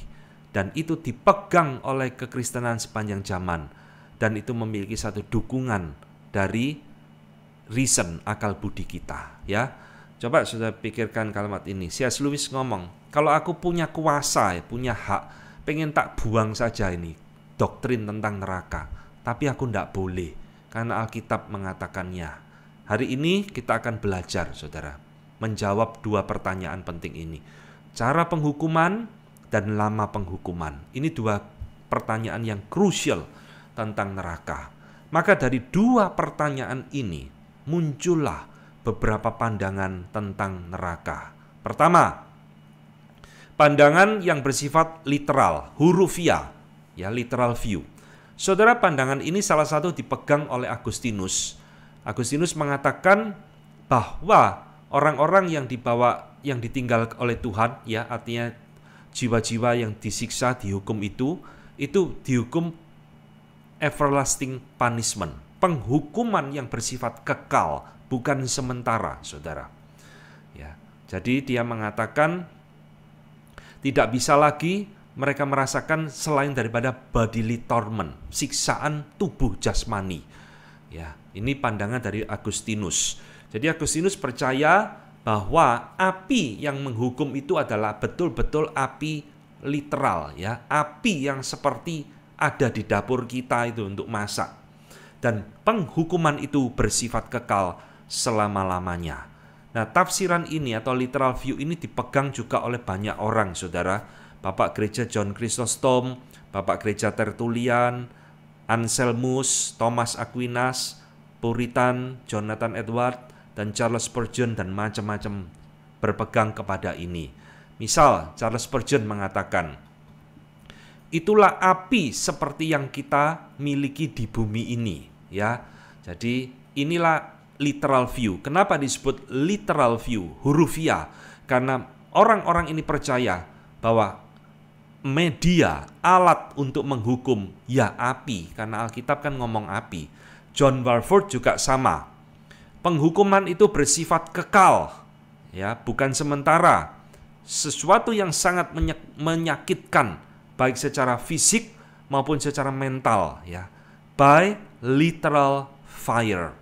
A: Dan itu dipegang oleh kekristenan sepanjang zaman, dan itu memiliki satu dukungan dari reason, akal budi kita, ya. Coba sudah pikirkan kalimat ini. C.S. Lewis ngomong, kalau aku punya kuasa, punya hak, pengen tak buang saja ini doktrin tentang neraka, tapi aku tidak boleh karena Alkitab mengatakannya. Hari ini kita akan belajar, saudara, menjawab dua pertanyaan penting ini. Cara penghukuman dan lama penghukuman. Ini dua pertanyaan yang krusial tentang neraka. Maka dari dua pertanyaan ini muncullah beberapa pandangan tentang neraka. Pertama, pandangan yang bersifat literal, hurufiah, ya, literal view. Saudara, pandangan ini salah satu dipegang oleh Agustinus. Agustinus mengatakan bahwa orang-orang yang ditinggal oleh Tuhan, ya, artinya jiwa-jiwa yang disiksa, dihukum itu dihukum everlasting punishment, penghukuman yang bersifat kekal, bukan sementara, saudara. Ya, jadi dia mengatakan tidak bisa lagi mereka merasakan selain daripada bodily torment, siksaan tubuh jasmani. Ya, ini pandangan dari Agustinus. Jadi Agustinus percaya bahwa api yang menghukum itu adalah betul-betul api literal, ya, api yang seperti ada di dapur kita itu untuk masak. Dan penghukuman itu bersifat kekal selama-lamanya. Nah, tafsiran ini atau literal view ini dipegang juga oleh banyak orang, saudara. Bapak Gereja John Chrysostom, Bapak Gereja Tertullian, Anselmus, Thomas Aquinas, Puritan, Jonathan Edwards, dan Charles Spurgeon, dan macam-macam berpegang kepada ini. Misal, Charles Spurgeon mengatakan, itulah api seperti yang kita miliki di bumi ini, ya. Jadi inilah literal view. Kenapa disebut literal view, hurufiah? Karena orang-orang ini percaya bahwa media, alat untuk menghukum, ya api, karena Alkitab kan ngomong api. John Walvoord juga sama. Penghukuman itu bersifat kekal, ya, bukan sementara. Sesuatu yang sangat menyakitkan, baik secara fisik maupun secara mental, ya. By literal fire,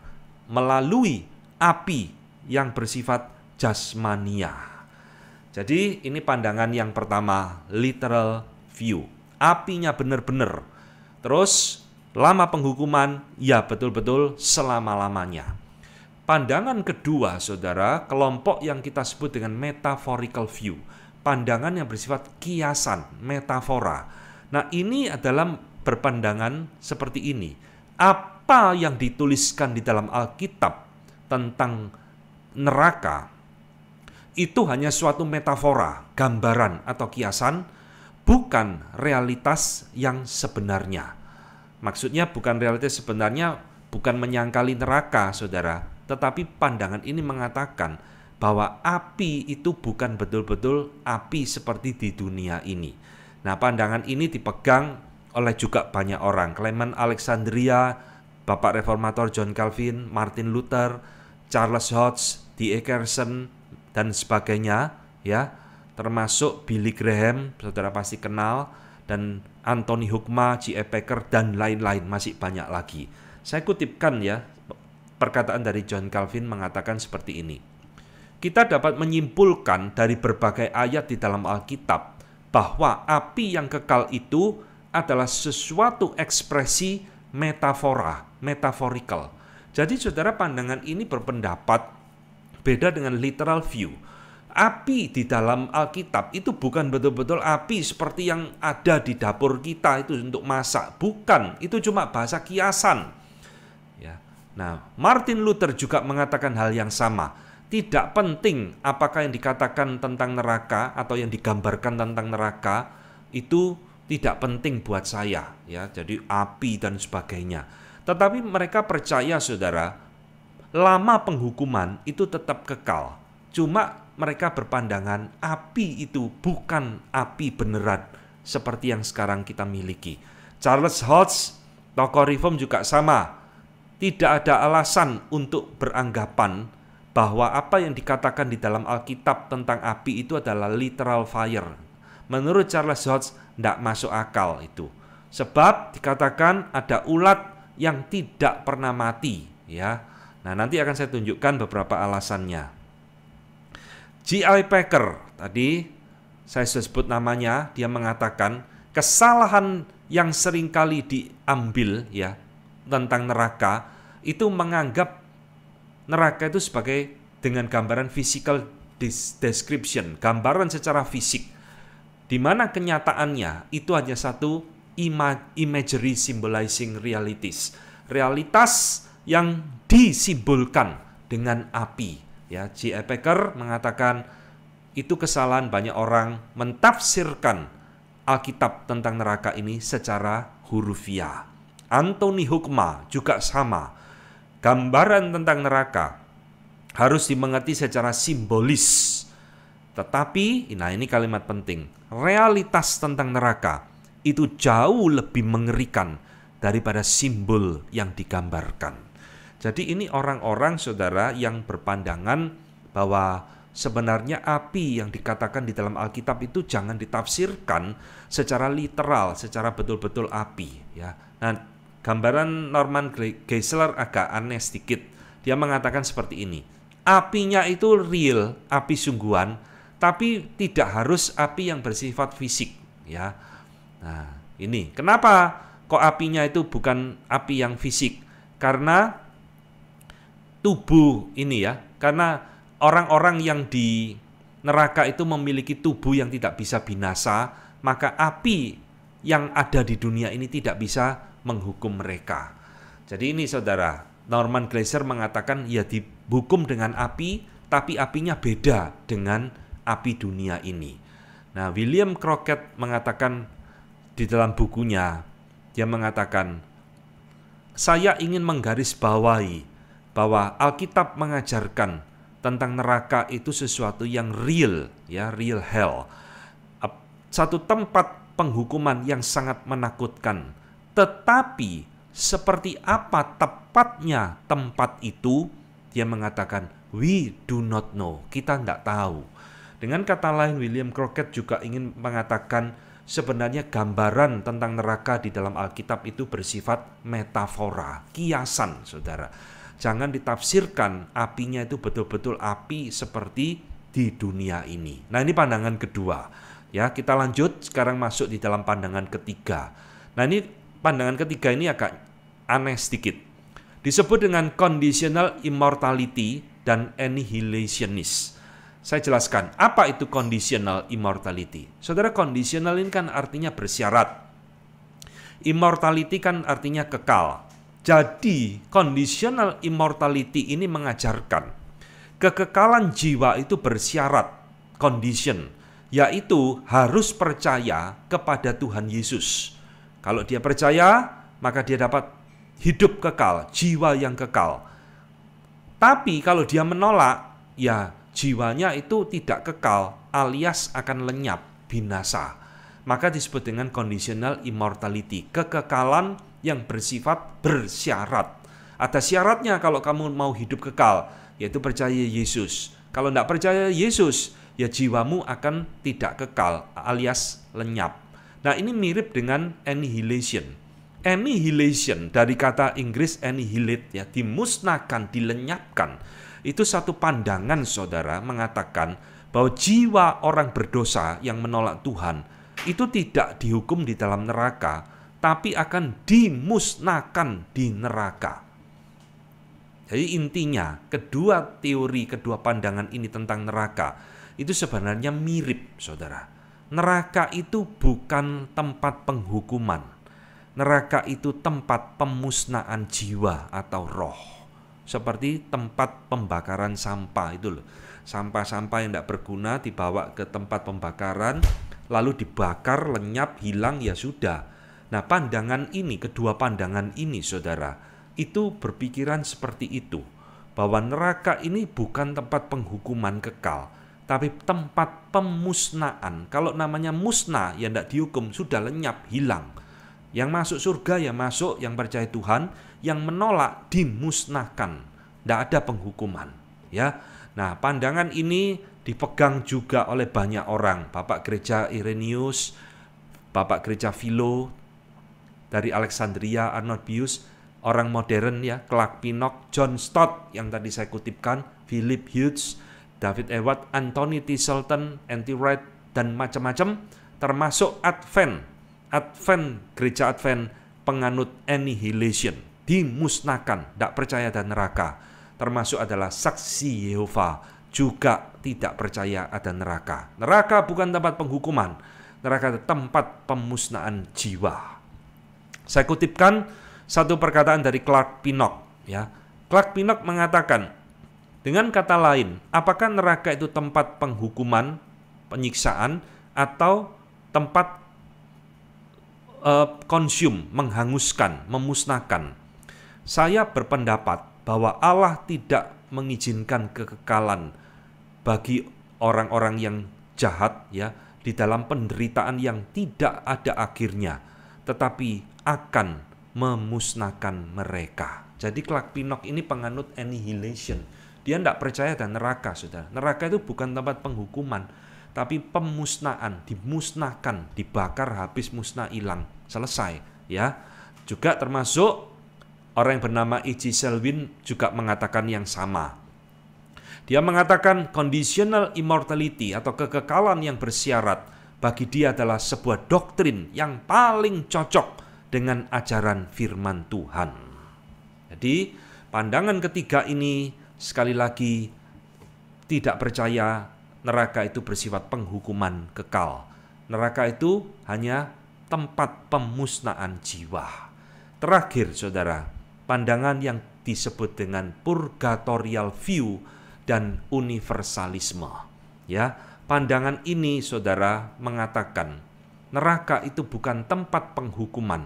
A: melalui api yang bersifat jasmania. Jadi ini pandangan yang pertama, literal view. Apinya benar-benar. Terus lama penghukuman, ya betul-betul selama-lamanya. Pandangan kedua, saudara, kelompok yang kita sebut dengan metaphorical view. Pandangan yang bersifat kiasan, metafora. Nah, ini adalah berpandangan seperti ini. Apa yang dituliskan di dalam Alkitab tentang neraka itu hanya suatu metafora, gambaran atau kiasan, bukan realitas yang sebenarnya. Maksudnya bukan realitas sebenarnya, bukan menyangkali neraka, saudara. Tetapi pandangan ini mengatakan bahwa api itu bukan betul-betul api seperti di dunia ini. Nah, pandangan ini dipegang oleh juga banyak orang. Clement Alexandria, Bapak Reformator John Calvin, Martin Luther, Charles Hodge, D.A. Carson, dan sebagainya, ya, termasuk Billy Graham, saudara pasti kenal, dan Anthony Hoekema, J.I. Packer, dan lain-lain, masih banyak lagi. Saya kutipkan, ya, perkataan dari John Calvin mengatakan seperti ini. Kita dapat menyimpulkan dari berbagai ayat di dalam Alkitab bahwa api yang kekal itu adalah sesuatu ekspresi metafora, metaphorical. Jadi saudara, pandangan ini berpendapat beda dengan literal view. Api di dalam Alkitab itu bukan betul-betul api seperti yang ada di dapur kita itu untuk masak. Bukan, itu cuma bahasa kiasan. Ya. Nah, Martin Luther juga mengatakan hal yang sama. Tidak penting apakah yang dikatakan tentang neraka atau yang digambarkan tentang neraka, itu tidak penting buat saya, ya. Jadi api dan sebagainya. Tetapi mereka percaya, saudara, lama penghukuman itu tetap kekal. Cuma mereka berpandangan api itu bukan api beneran seperti yang sekarang kita miliki. Charles Hodge Tokoh reform juga sama. Tidak ada alasan untuk beranggapan bahwa apa yang dikatakan di dalam Alkitab tentang api itu adalah literal fire. Menurut Charles Hodge, tidak masuk akal itu. Sebab dikatakan ada ulat yang tidak pernah mati, ya. Nah, nanti akan saya tunjukkan beberapa alasannya. J.I. Packer, tadi saya sudah sebut namanya, dia mengatakan kesalahan yang seringkali diambil, ya, tentang neraka itu menganggap neraka itu sebagai dengan gambaran physical description, gambaran secara fisik, di mana kenyataannya itu hanya satu imagery symbolizing realities, realitas yang disimbolkan dengan api. Ya, J.I. Packer mengatakan itu kesalahan banyak orang mentafsirkan Alkitab tentang neraka ini secara hurufiah. Anthony Hoekema juga sama. Gambaran tentang neraka harus dimengerti secara simbolis. Tetapi, nah ini kalimat penting, realitas tentang neraka itu jauh lebih mengerikan daripada simbol yang digambarkan. Jadi ini orang-orang, saudara, yang berpandangan bahwa sebenarnya api yang dikatakan di dalam Alkitab itu jangan ditafsirkan secara literal, secara betul-betul api. Ya. Nah, gambaran Norman Geisler agak aneh sedikit. Dia mengatakan seperti ini. Apinya itu real, api sungguhan, tapi tidak harus api yang bersifat fisik. Ya. Nah, ini kenapa kok apinya itu bukan api yang fisik? Karena tubuh ini, ya, karena orang-orang yang di neraka itu memiliki tubuh yang tidak bisa binasa, maka api yang ada di dunia ini tidak bisa menghukum mereka. Jadi ini, saudara, Norman Geisler mengatakan ya dihukum dengan api, tapi apinya beda dengan api dunia ini. Nah, William Crockett mengatakan di dalam bukunya, dia mengatakan, saya ingin menggarisbawahi bahwa Alkitab mengajarkan tentang neraka itu sesuatu yang real, ya, real hell. Satu tempat penghukuman yang sangat menakutkan. Tetapi seperti apa tepatnya tempat itu, dia mengatakan we do not know, kita tidak tahu. Dengan kata lain, William Crockett juga ingin mengatakan sebenarnya gambaran tentang neraka di dalam Alkitab itu bersifat metafora, kiasan, saudara. Jangan ditafsirkan apinya itu betul-betul api seperti di dunia ini. Nah, ini pandangan kedua. Ya, kita lanjut sekarang masuk di dalam pandangan ketiga. Nah, ini pandangan ketiga ini agak aneh sedikit. Disebut dengan conditional immortality dan annihilationist. Saya jelaskan, apa itu conditional immortality? Saudara, conditional ini kan artinya bersyarat. Immortality kan artinya kekal. Jadi, conditional immortality ini mengajarkan kekekalan jiwa itu bersyarat, condition, yaitu harus percaya kepada Tuhan Yesus. Kalau dia percaya, maka dia dapat hidup kekal, jiwa yang kekal. Tapi kalau dia menolak, ya jiwanya itu tidak kekal, alias akan lenyap, binasa. Maka disebut dengan conditional immortality, kekekalan yang bersifat bersyarat. Ada syaratnya kalau kamu mau hidup kekal, yaitu percaya Yesus. Kalau tidak percaya Yesus, ya jiwamu akan tidak kekal, alias lenyap. Nah, ini mirip dengan annihilation. Annihilation dari kata Inggris annihilate, ya, dimusnahkan, dilenyapkan. Itu satu pandangan, saudara, mengatakan bahwa jiwa orang berdosa yang menolak Tuhan itu tidak dihukum di dalam neraka, tapi akan dimusnahkan di neraka. Jadi intinya, kedua teori, kedua pandangan ini tentang neraka itu sebenarnya mirip, saudara. Neraka itu bukan tempat penghukuman. Neraka itu tempat pemusnahan jiwa atau roh. Seperti tempat pembakaran sampah itu loh. Sampah-sampah yang tidak berguna dibawa ke tempat pembakaran, lalu dibakar, lenyap, hilang, ya sudah. Nah, pandangan ini, kedua pandangan ini, saudara, itu berpikiran seperti itu. Bahwa neraka ini bukan tempat penghukuman kekal, tapi tempat pemusnahan. Kalau namanya musnah, ya tidak dihukum, sudah lenyap, hilang. Yang masuk surga ya masuk, yang percaya Tuhan, yang menolak dimusnahkan. Tidak ada penghukuman, ya. Nah, pandangan ini dipegang juga oleh banyak orang. Bapak Gereja Irenaeus, Bapak Gereja Philo dari Alexandria, Arnold Bius, orang modern ya, Clark Pinnock, John Stott yang tadi saya kutipkan, Philip Hughes, David Ewart, Anthony T. Shelton, N.T. Wright, dan macam-macam, termasuk Gereja Advent penganut annihilation, dimusnahkan, tidak percaya ada neraka. Termasuk adalah saksi Yehova, juga tidak percaya ada neraka. Neraka bukan tempat penghukuman, neraka itu tempat pemusnahan jiwa. Saya kutipkan satu perkataan dari Clark Pinnock, ya. Clark Pinnock mengatakan, dengan kata lain, apakah neraka itu tempat penghukuman, penyiksaan, atau tempat menghanguskan, memusnahkan? Saya berpendapat bahwa Allah tidak mengizinkan kekekalan bagi orang-orang yang jahat, ya, di dalam penderitaan yang tidak ada akhirnya, tetapi akan memusnahkan mereka. Jadi Clark Pinnock ini penganut annihilation. Dia tidak percaya ada neraka, saudara. Neraka itu bukan tempat penghukuman, tapi pemusnahan, dimusnahkan, dibakar habis, musnah, hilang, selesai, ya. Juga termasuk orang yang bernama E.G. Selwyn juga mengatakan yang sama. Dia mengatakan conditional immortality atau kekekalan yang bersyarat bagi dia adalah sebuah doktrin yang paling cocok dengan ajaran firman Tuhan. Jadi pandangan ketiga ini sekali lagi tidak percaya neraka itu bersifat penghukuman kekal. Neraka itu hanya tempat pemusnahan jiwa. Terakhir, saudara, pandangan yang disebut dengan purgatorial view dan universalisme. Ya, pandangan ini, saudara, mengatakan neraka itu bukan tempat penghukuman,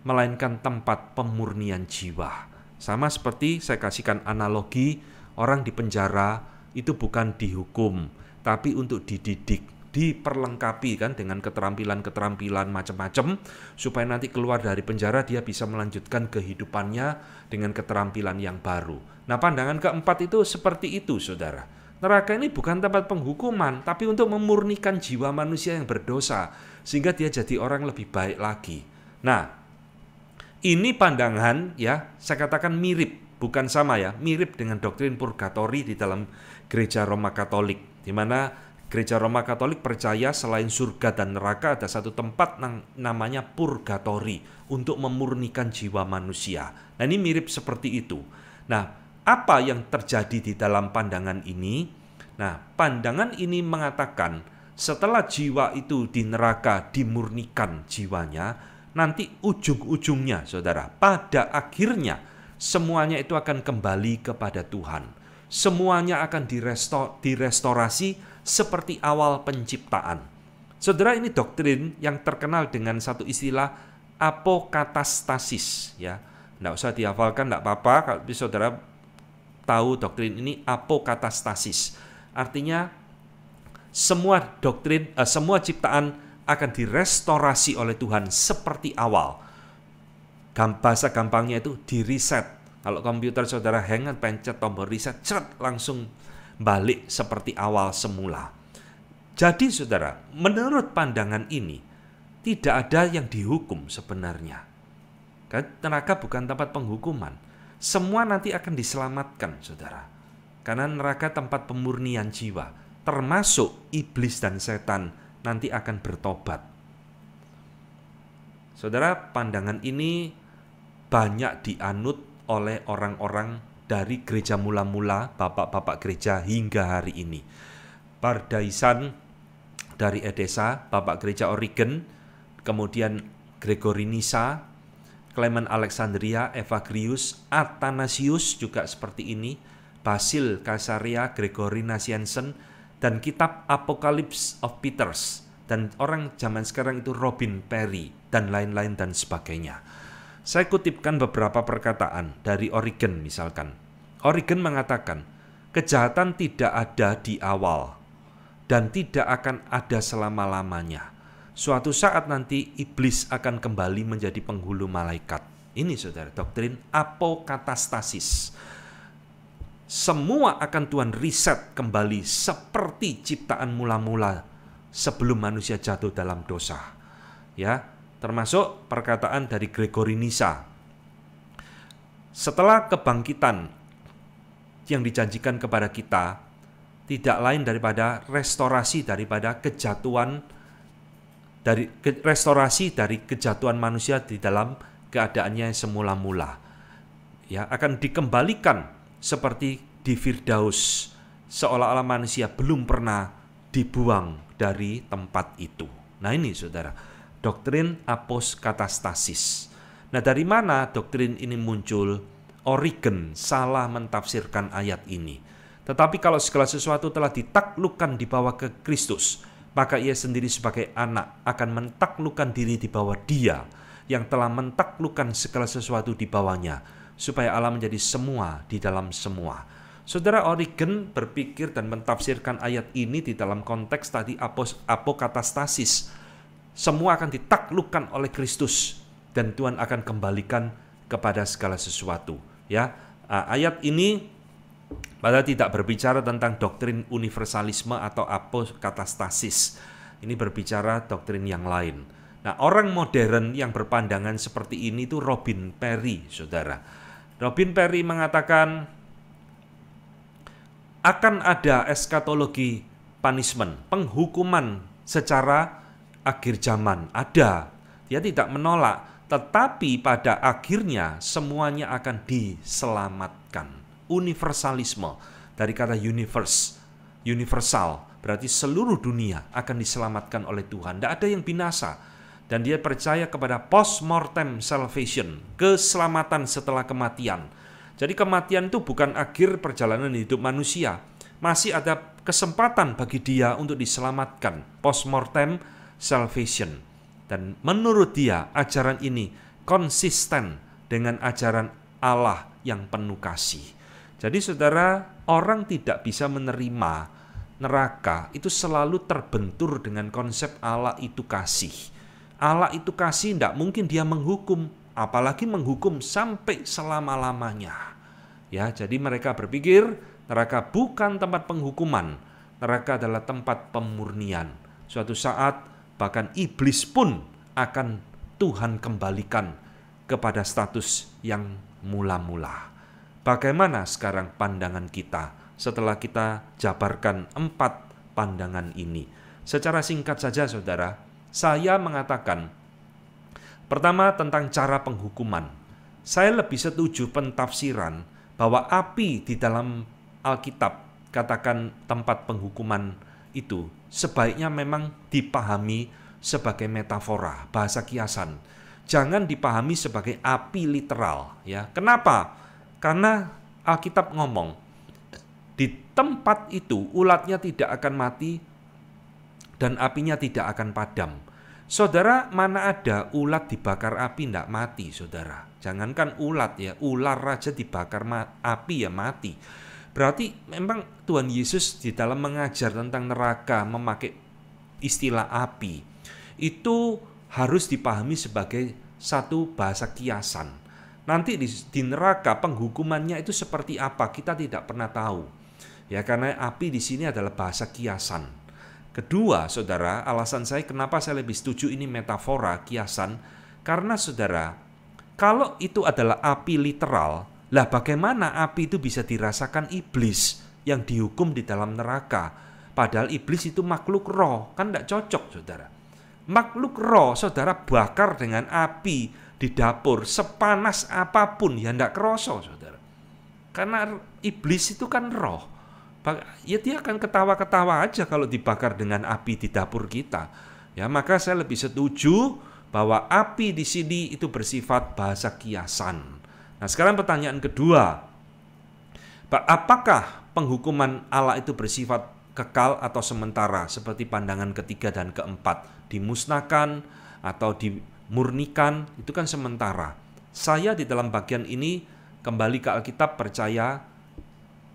A: melainkan tempat pemurnian jiwa. Sama seperti saya kasihkan analogi, orang di penjara itu bukan dihukum, tapi untuk dididik, diperlengkapi kan dengan keterampilan-keterampilan macam-macam, supaya nanti keluar dari penjara dia bisa melanjutkan kehidupannya dengan keterampilan yang baru. Nah, pandangan keempat itu seperti itu, saudara. Neraka ini bukan tempat penghukuman, tapi untuk memurnikan jiwa manusia yang berdosa, sehingga dia jadi orang lebih baik lagi. Nah, ini pandangan, ya, saya katakan mirip, bukan sama, ya, mirip dengan doktrin purgatori di dalam Gereja Roma Katolik, di mana Gereja Roma Katolik percaya selain surga dan neraka ada satu tempat namanya purgatori untuk memurnikan jiwa manusia. Nah, ini mirip seperti itu. Nah, apa yang terjadi di dalam pandangan ini? Nah, pandangan ini mengatakan setelah jiwa itu di neraka dimurnikan jiwanya, nanti ujung-ujungnya, saudara, pada akhirnya semuanya itu akan kembali kepada Tuhan. Semuanya akan direstorasi seperti awal penciptaan. Saudara, ini doktrin yang terkenal dengan satu istilah apokatastasis, ya. Nggak usah dihafalkan, nggak apa-apa, kalau saudara tahu doktrin ini apokatastasis. Artinya semua doktrin, semua ciptaan akan direstorasi oleh Tuhan seperti awal. Bahasa gampangnya itu di reset. Kalau komputer saudara hang, pencet tombol reset, langsung balik seperti awal semula. Jadi saudara, menurut pandangan ini tidak ada yang dihukum sebenarnya. Kan neraka bukan tempat penghukuman. Semua nanti akan diselamatkan, saudara. Karena neraka tempat pemurnian jiwa, termasuk iblis dan setan nanti akan bertobat. Saudara, pandangan ini banyak dianut oleh orang-orang dari gereja mula-mula, bapak-bapak gereja hingga hari ini. Pardaisan dari Edessa, bapak gereja Origen, kemudian Gregory Nyssa, Clement Alexandria, Evagrius, Athanasius juga seperti ini, Basil Caesarea, Gregory Nazianzen, dan kitab Apocalypse of Peters, dan orang zaman sekarang itu Robin Perry, dan lain-lain dan sebagainya. Saya kutipkan beberapa perkataan dari Origen misalkan. Origen mengatakan, kejahatan tidak ada di awal dan tidak akan ada selama-lamanya. suatu saat nanti iblis akan kembali menjadi penghulu malaikat. Ini saudara, doktrin apokatastasis. Semua akan Tuhan riset kembali seperti ciptaan mula-mula sebelum manusia jatuh dalam dosa. Ya, termasuk perkataan dari Gregory Nyssa. Setelah kebangkitan yang dijanjikan kepada kita, tidak lain daripada restorasi daripada kejatuhan dari kejatuhan manusia di dalam keadaannya semula-mula. Ya, akan dikembalikan seperti di Firdaus, seolah-olah manusia belum pernah dibuang dari tempat itu. Nah ini saudara, doktrin aposkatastasis. Nah dari mana doktrin ini muncul? Origen salah mentafsirkan ayat ini. Tetapi kalau segala sesuatu telah ditaklukkan di bawah ke Kristus, maka ia sendiri sebagai anak akan mentaklukkan diri di bawah Dia yang telah mentaklukkan segala sesuatu di bawahnya, supaya Allah menjadi semua di dalam semua. Saudara, Origen berpikir dan mentafsirkan ayat ini di dalam konteks tadi apokatastasis. Semua akan ditaklukkan oleh Kristus dan Tuhan akan kembalikan kepada segala sesuatu. Ya, ayat ini padahal tidak berbicara tentang doktrin universalisme atau apokatastasis. Ini berbicara doktrin yang lain. Nah, orang modern yang berpandangan seperti ini itu Robin Perry, saudara. Robin Perry mengatakan akan ada eskatologi punishment, penghukuman secara akhir zaman. Ada. Dia tidak menolak, tetapi pada akhirnya semuanya akan diselamatkan. Universalisme dari kata universe, universal, berarti seluruh dunia akan diselamatkan oleh Tuhan. Tidak ada yang binasa. Dan dia percaya kepada post-mortem salvation, keselamatan setelah kematian. Jadi kematian itu bukan akhir perjalanan hidup manusia. Masih ada kesempatan bagi dia untuk diselamatkan. Post-mortem salvation. Dan menurut dia, ajaran ini konsisten dengan ajaran Allah yang penuh kasih. Jadi saudara, orang tidak bisa menerima neraka itu selalu terbentur dengan konsep Allah itu kasih. Allah itu kasih, tidak mungkin dia menghukum, apalagi menghukum sampai selama-lamanya. Ya, jadi mereka berpikir neraka bukan tempat penghukuman, neraka adalah tempat pemurnian. Suatu saat bahkan iblis pun akan Tuhan kembalikan kepada status yang mula-mula. Bagaimana sekarang pandangan kita setelah kita jabarkan 4 pandangan ini? Secara singkat saja saudara, saya mengatakan pertama tentang cara penghukuman. Saya lebih setuju pentafsiran bahwa api di dalam Alkitab, katakan tempat penghukuman itu, sebaiknya memang dipahami sebagai metafora, bahasa kiasan. Jangan dipahami sebagai api literal. Ya, kenapa? Karena Alkitab ngomong, di tempat itu ulatnya tidak akan mati dan apinya tidak akan padam. Saudara, mana ada ulat dibakar api tidak mati, saudara. Jangankan ulat ya, ular aja dibakar api ya mati. Berarti memang Tuhan Yesus di dalam mengajar tentang neraka memakai istilah api, itu harus dipahami sebagai satu bahasa kiasan. Nanti di neraka penghukumannya itu seperti apa, kita tidak pernah tahu. Ya, karena api di sini adalah bahasa kiasan. Kedua, saudara, alasan saya kenapa saya lebih setuju ini metafora, kiasan, karena saudara, kalau itu adalah api literal, lah bagaimana api itu bisa dirasakan iblis yang dihukum di dalam neraka? Padahal iblis itu makhluk roh, kan tidak cocok, saudara. Makhluk roh, saudara, bakar dengan api di dapur, sepanas apapun, ya tidak kerasa, saudara. Karena iblis itu kan roh. Ya dia akan ketawa-ketawa aja kalau dibakar dengan api di dapur kita. Ya, maka saya lebih setuju bahwa api di sini itu bersifat bahasa kiasan. Nah, sekarang pertanyaan kedua. Apakah penghukuman Allah itu bersifat kekal atau sementara seperti pandangan ketiga dan keempat? Dimusnahkan atau dimurnikan, itu kan sementara. Saya di dalam bagian ini kembali ke Alkitab, percaya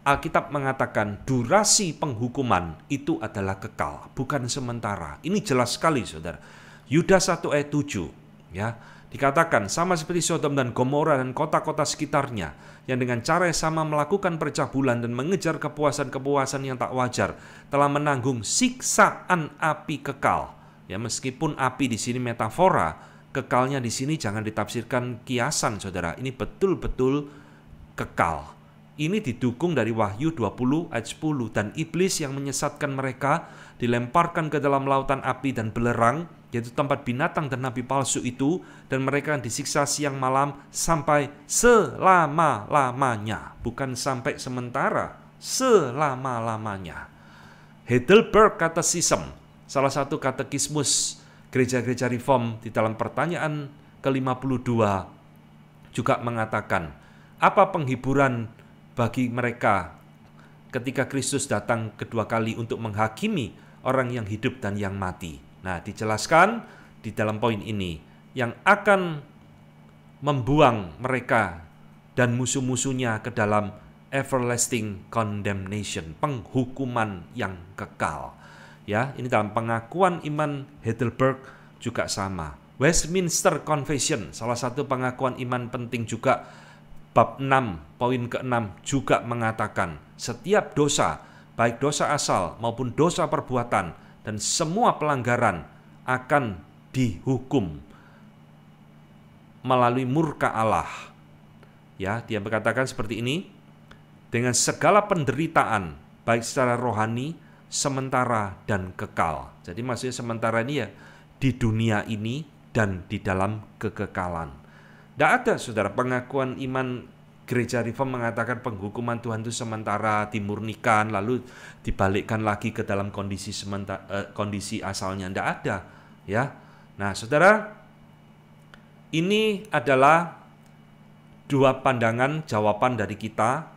A: Alkitab mengatakan durasi penghukuman itu adalah kekal, bukan sementara. Ini jelas sekali, saudara. Yudas 1 ayat 7, ya. Dikatakan sama seperti Sodom dan Gomora dan kota-kota sekitarnya yang dengan cara yang sama melakukan percabulan dan mengejar kepuasan-kepuasan yang tak wajar, telah menanggung siksaan api kekal. Ya, meskipun api di sini metafora, kekalnya di sini jangan ditafsirkan kiasan, saudara. Ini betul-betul kekal. Ini didukung dari Wahyu 20 ayat 10, dan iblis yang menyesatkan mereka dilemparkan ke dalam lautan api dan belerang, yaitu tempat binatang dan nabi palsu itu, dan mereka disiksa siang malam sampai selama-lamanya. Bukan sampai sementara, selama-lamanya. Heidelberg Catechism, salah satu katekismus gereja-gereja reform di dalam pertanyaan ke-52 juga mengatakan, apa penghiburan bagi mereka ketika Kristus datang kedua kali untuk menghakimi orang yang hidup dan yang mati. Nah, dijelaskan di dalam poin ini, yang akan membuang mereka dan musuh-musuhnya ke dalam everlasting condemnation, penghukuman yang kekal. Ya, ini dalam pengakuan iman Heidelberg juga sama. Westminster Confession, salah satu pengakuan iman penting juga, bab 6, poin ke-6 juga mengatakan, setiap dosa, baik dosa asal maupun dosa perbuatan, dan semua pelanggaran akan dihukum melalui murka Allah. Ya, dia berkatakan seperti ini, dengan segala penderitaan, baik secara rohani, sementara, dan kekal. Jadi maksudnya sementara ini ya di dunia ini dan di dalam kekekalan. Tidak ada, saudara, pengakuan iman Gereja Reform mengatakan penghukuman Tuhan itu sementara, dimurnikan, lalu dibalikkan lagi ke dalam kondisi kondisi asalnya. Tidak ada, ya. Nah, saudara, ini adalah dua pandangan jawaban dari kita.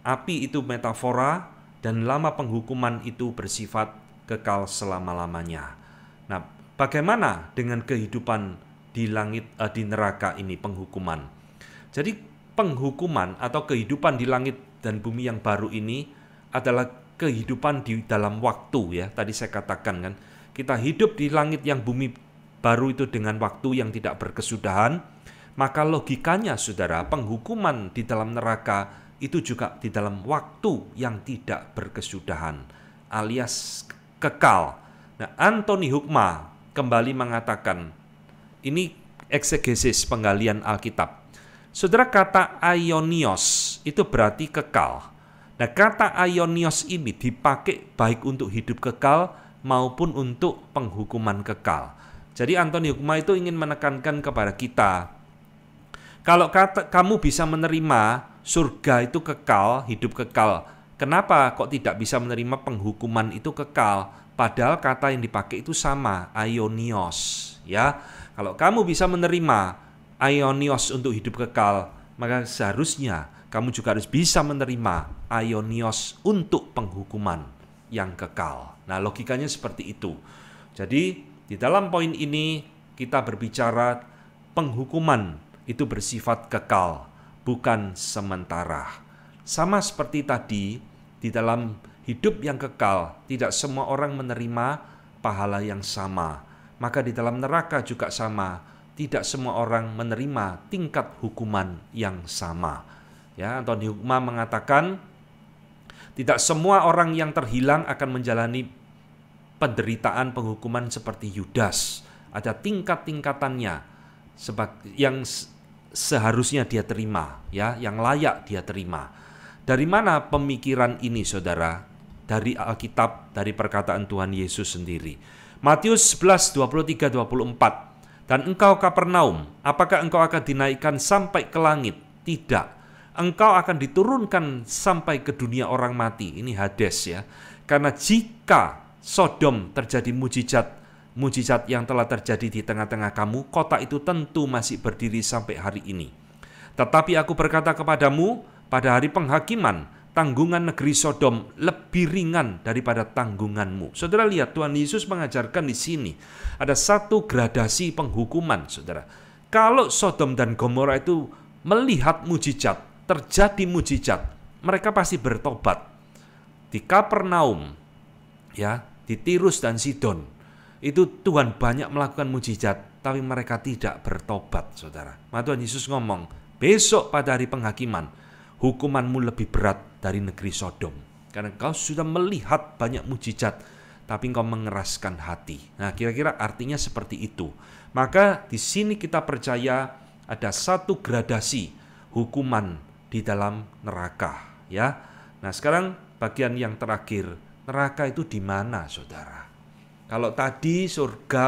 A: Api itu metafora dan lama penghukuman itu bersifat kekal selama-lamanya. Nah, bagaimana dengan kehidupan di langit, di neraka ini, penghukuman? Jadi penghukuman atau kehidupan di langit dan bumi yang baru ini adalah kehidupan di dalam waktu, ya. Tadi saya katakan kan, kita hidup di langit yang bumi baru itu dengan waktu yang tidak berkesudahan, maka logikanya, saudara, penghukuman di dalam neraka itu juga di dalam waktu yang tidak berkesudahan, alias kekal. Nah, Anthony Hukma kembali mengatakan, ini eksegesis penggalian Alkitab. Saudara, kata aionios itu berarti kekal. Nah, kata aionios ini dipakai baik untuk hidup kekal maupun untuk penghukuman kekal. Jadi Anthony Hukma itu ingin menekankan kepada kita, kalau kamu bisa menerima surga itu kekal, hidup kekal, kenapa kok tidak bisa menerima penghukuman itu kekal? Padahal kata yang dipakai itu sama, aionios, ya. Kalau kamu bisa menerima aionios untuk hidup kekal, maka seharusnya kamu juga harus bisa menerima aionios untuk penghukuman yang kekal. Nah, logikanya seperti itu. Jadi, di dalam poin ini kita berbicara penghukuman itu bersifat kekal, bukan sementara. Sama seperti tadi, di dalam hidup yang kekal, tidak semua orang menerima pahala yang sama. Maka di dalam neraka juga sama. Tidak semua orang menerima tingkat hukuman yang sama. Ya, Anthony Hukma mengatakan, tidak semua orang yang terhilang akan menjalani penderitaan penghukuman seperti Yudas. Ada tingkat-tingkatannya yang seharusnya dia terima, ya, yang layak dia terima. Dari mana pemikiran ini, saudara? Dari Alkitab, dari perkataan Tuhan Yesus sendiri. Matius 11, 23-24. Dan engkau Kapernaum, apakah engkau akan dinaikkan sampai ke langit? Tidak. Engkau akan diturunkan sampai ke dunia orang mati. Ini Hades, ya. Karena jika Sodom terjadi mujizat yang telah terjadi di tengah-tengah kamu, kota itu tentu masih berdiri sampai hari ini. Tetapi aku berkata kepadamu, pada hari penghakiman, tanggungan negeri Sodom lebih ringan daripada tanggunganmu. Saudara lihat, Tuhan Yesus mengajarkan di sini ada satu gradasi penghukuman, saudara. Kalau Sodom dan Gomora itu melihat mujizat, terjadi mujizat, mereka pasti bertobat. Di Kapernaum, ya, di Tirus dan Sidon, Itu Tuhan banyak melakukan mujizat, tapi mereka tidak bertobat, saudara. Maka Tuhan Yesus ngomong, besok pada hari penghakiman, hukumanmu lebih berat dari negeri Sodom. Karena kau sudah melihat banyak mujizat, tapi engkau mengeraskan hati. Nah, kira-kira artinya seperti itu. Maka di sini kita percaya ada satu gradasi hukuman di dalam neraka, ya. Nah, sekarang bagian yang terakhir, neraka itu di mana, saudara? Kalau tadi surga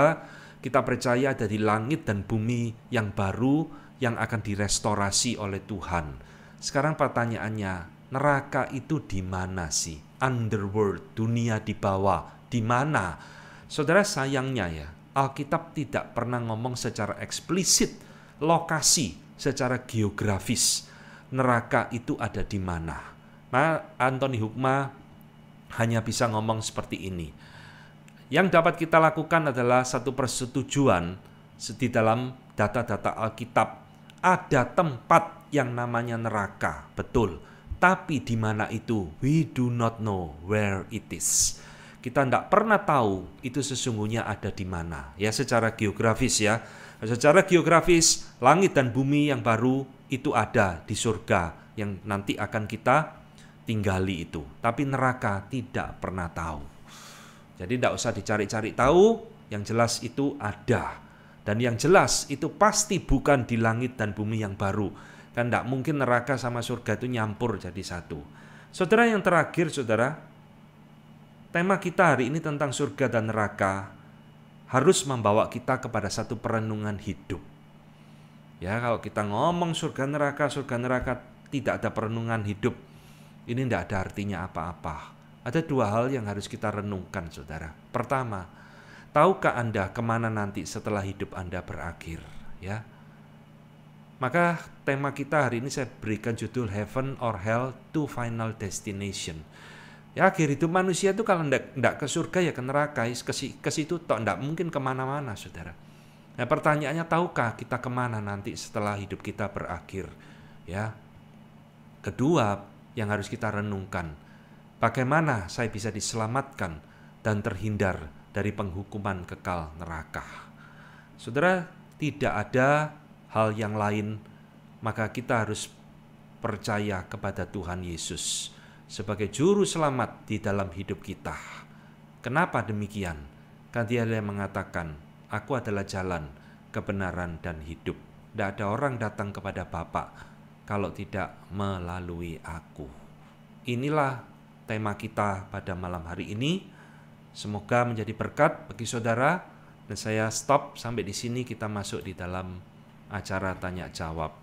A: kita percaya ada di langit dan bumi yang baru yang akan direstorasi oleh Tuhan. Sekarang pertanyaannya, neraka itu di mana sih? Underworld, dunia di bawah, di mana? Saudara, sayangnya ya, Alkitab tidak pernah ngomong secara eksplisit lokasi secara geografis neraka itu ada di mana. Nah, Anthony Hukma hanya bisa ngomong seperti ini. Yang dapat kita lakukan adalah satu persetujuan di dalam data-data Alkitab. Ada tempat yang namanya neraka, betul. Tapi di mana itu? We do not know where it is. Kita tidak pernah tahu itu sesungguhnya ada di mana. Ya, secara geografis ya. Secara geografis, langit dan bumi yang baru itu ada di surga yang nanti akan kita tinggali itu. Tapi neraka tidak pernah tahu. Jadi tidak usah dicari-cari tahu, yang jelas itu ada. Dan yang jelas itu pasti bukan di langit dan bumi yang baru. Kan tidak mungkin neraka sama surga itu nyampur jadi satu. Saudara, yang terakhir, saudara, tema kita hari ini tentang surga dan neraka harus membawa kita kepada satu perenungan hidup. Ya, kalau kita ngomong surga neraka tidak ada perenungan hidup, ini tidak ada artinya apa-apa. Ada dua hal yang harus kita renungkan, saudara. Pertama, tahukah Anda kemana nanti setelah hidup Anda berakhir? Ya, maka tema kita hari ini saya berikan judul Heaven or Hell, Two Final Destination. Ya, akhir hidup manusia itu kalau tidak ke surga ya ke neraka, ke situ tidak mungkin kemana-mana, saudara. Nah, pertanyaannya, tahukah kita kemana nanti setelah hidup kita berakhir? Ya. Kedua, yang harus kita renungkan, bagaimana saya bisa diselamatkan dan terhindar dari penghukuman kekal neraka. Saudara, tidak ada hal yang lain, maka kita harus percaya kepada Tuhan Yesus sebagai juru selamat di dalam hidup kita. Kenapa demikian? Karena Dia yang mengatakan, aku adalah jalan, kebenaran, dan hidup. Tidak ada orang datang kepada Bapa kalau tidak melalui aku. Inilah tema kita pada malam hari ini. Semoga menjadi berkat bagi saudara. Dan saya stop sampai di sini, kita masuk di dalam acara tanya jawab.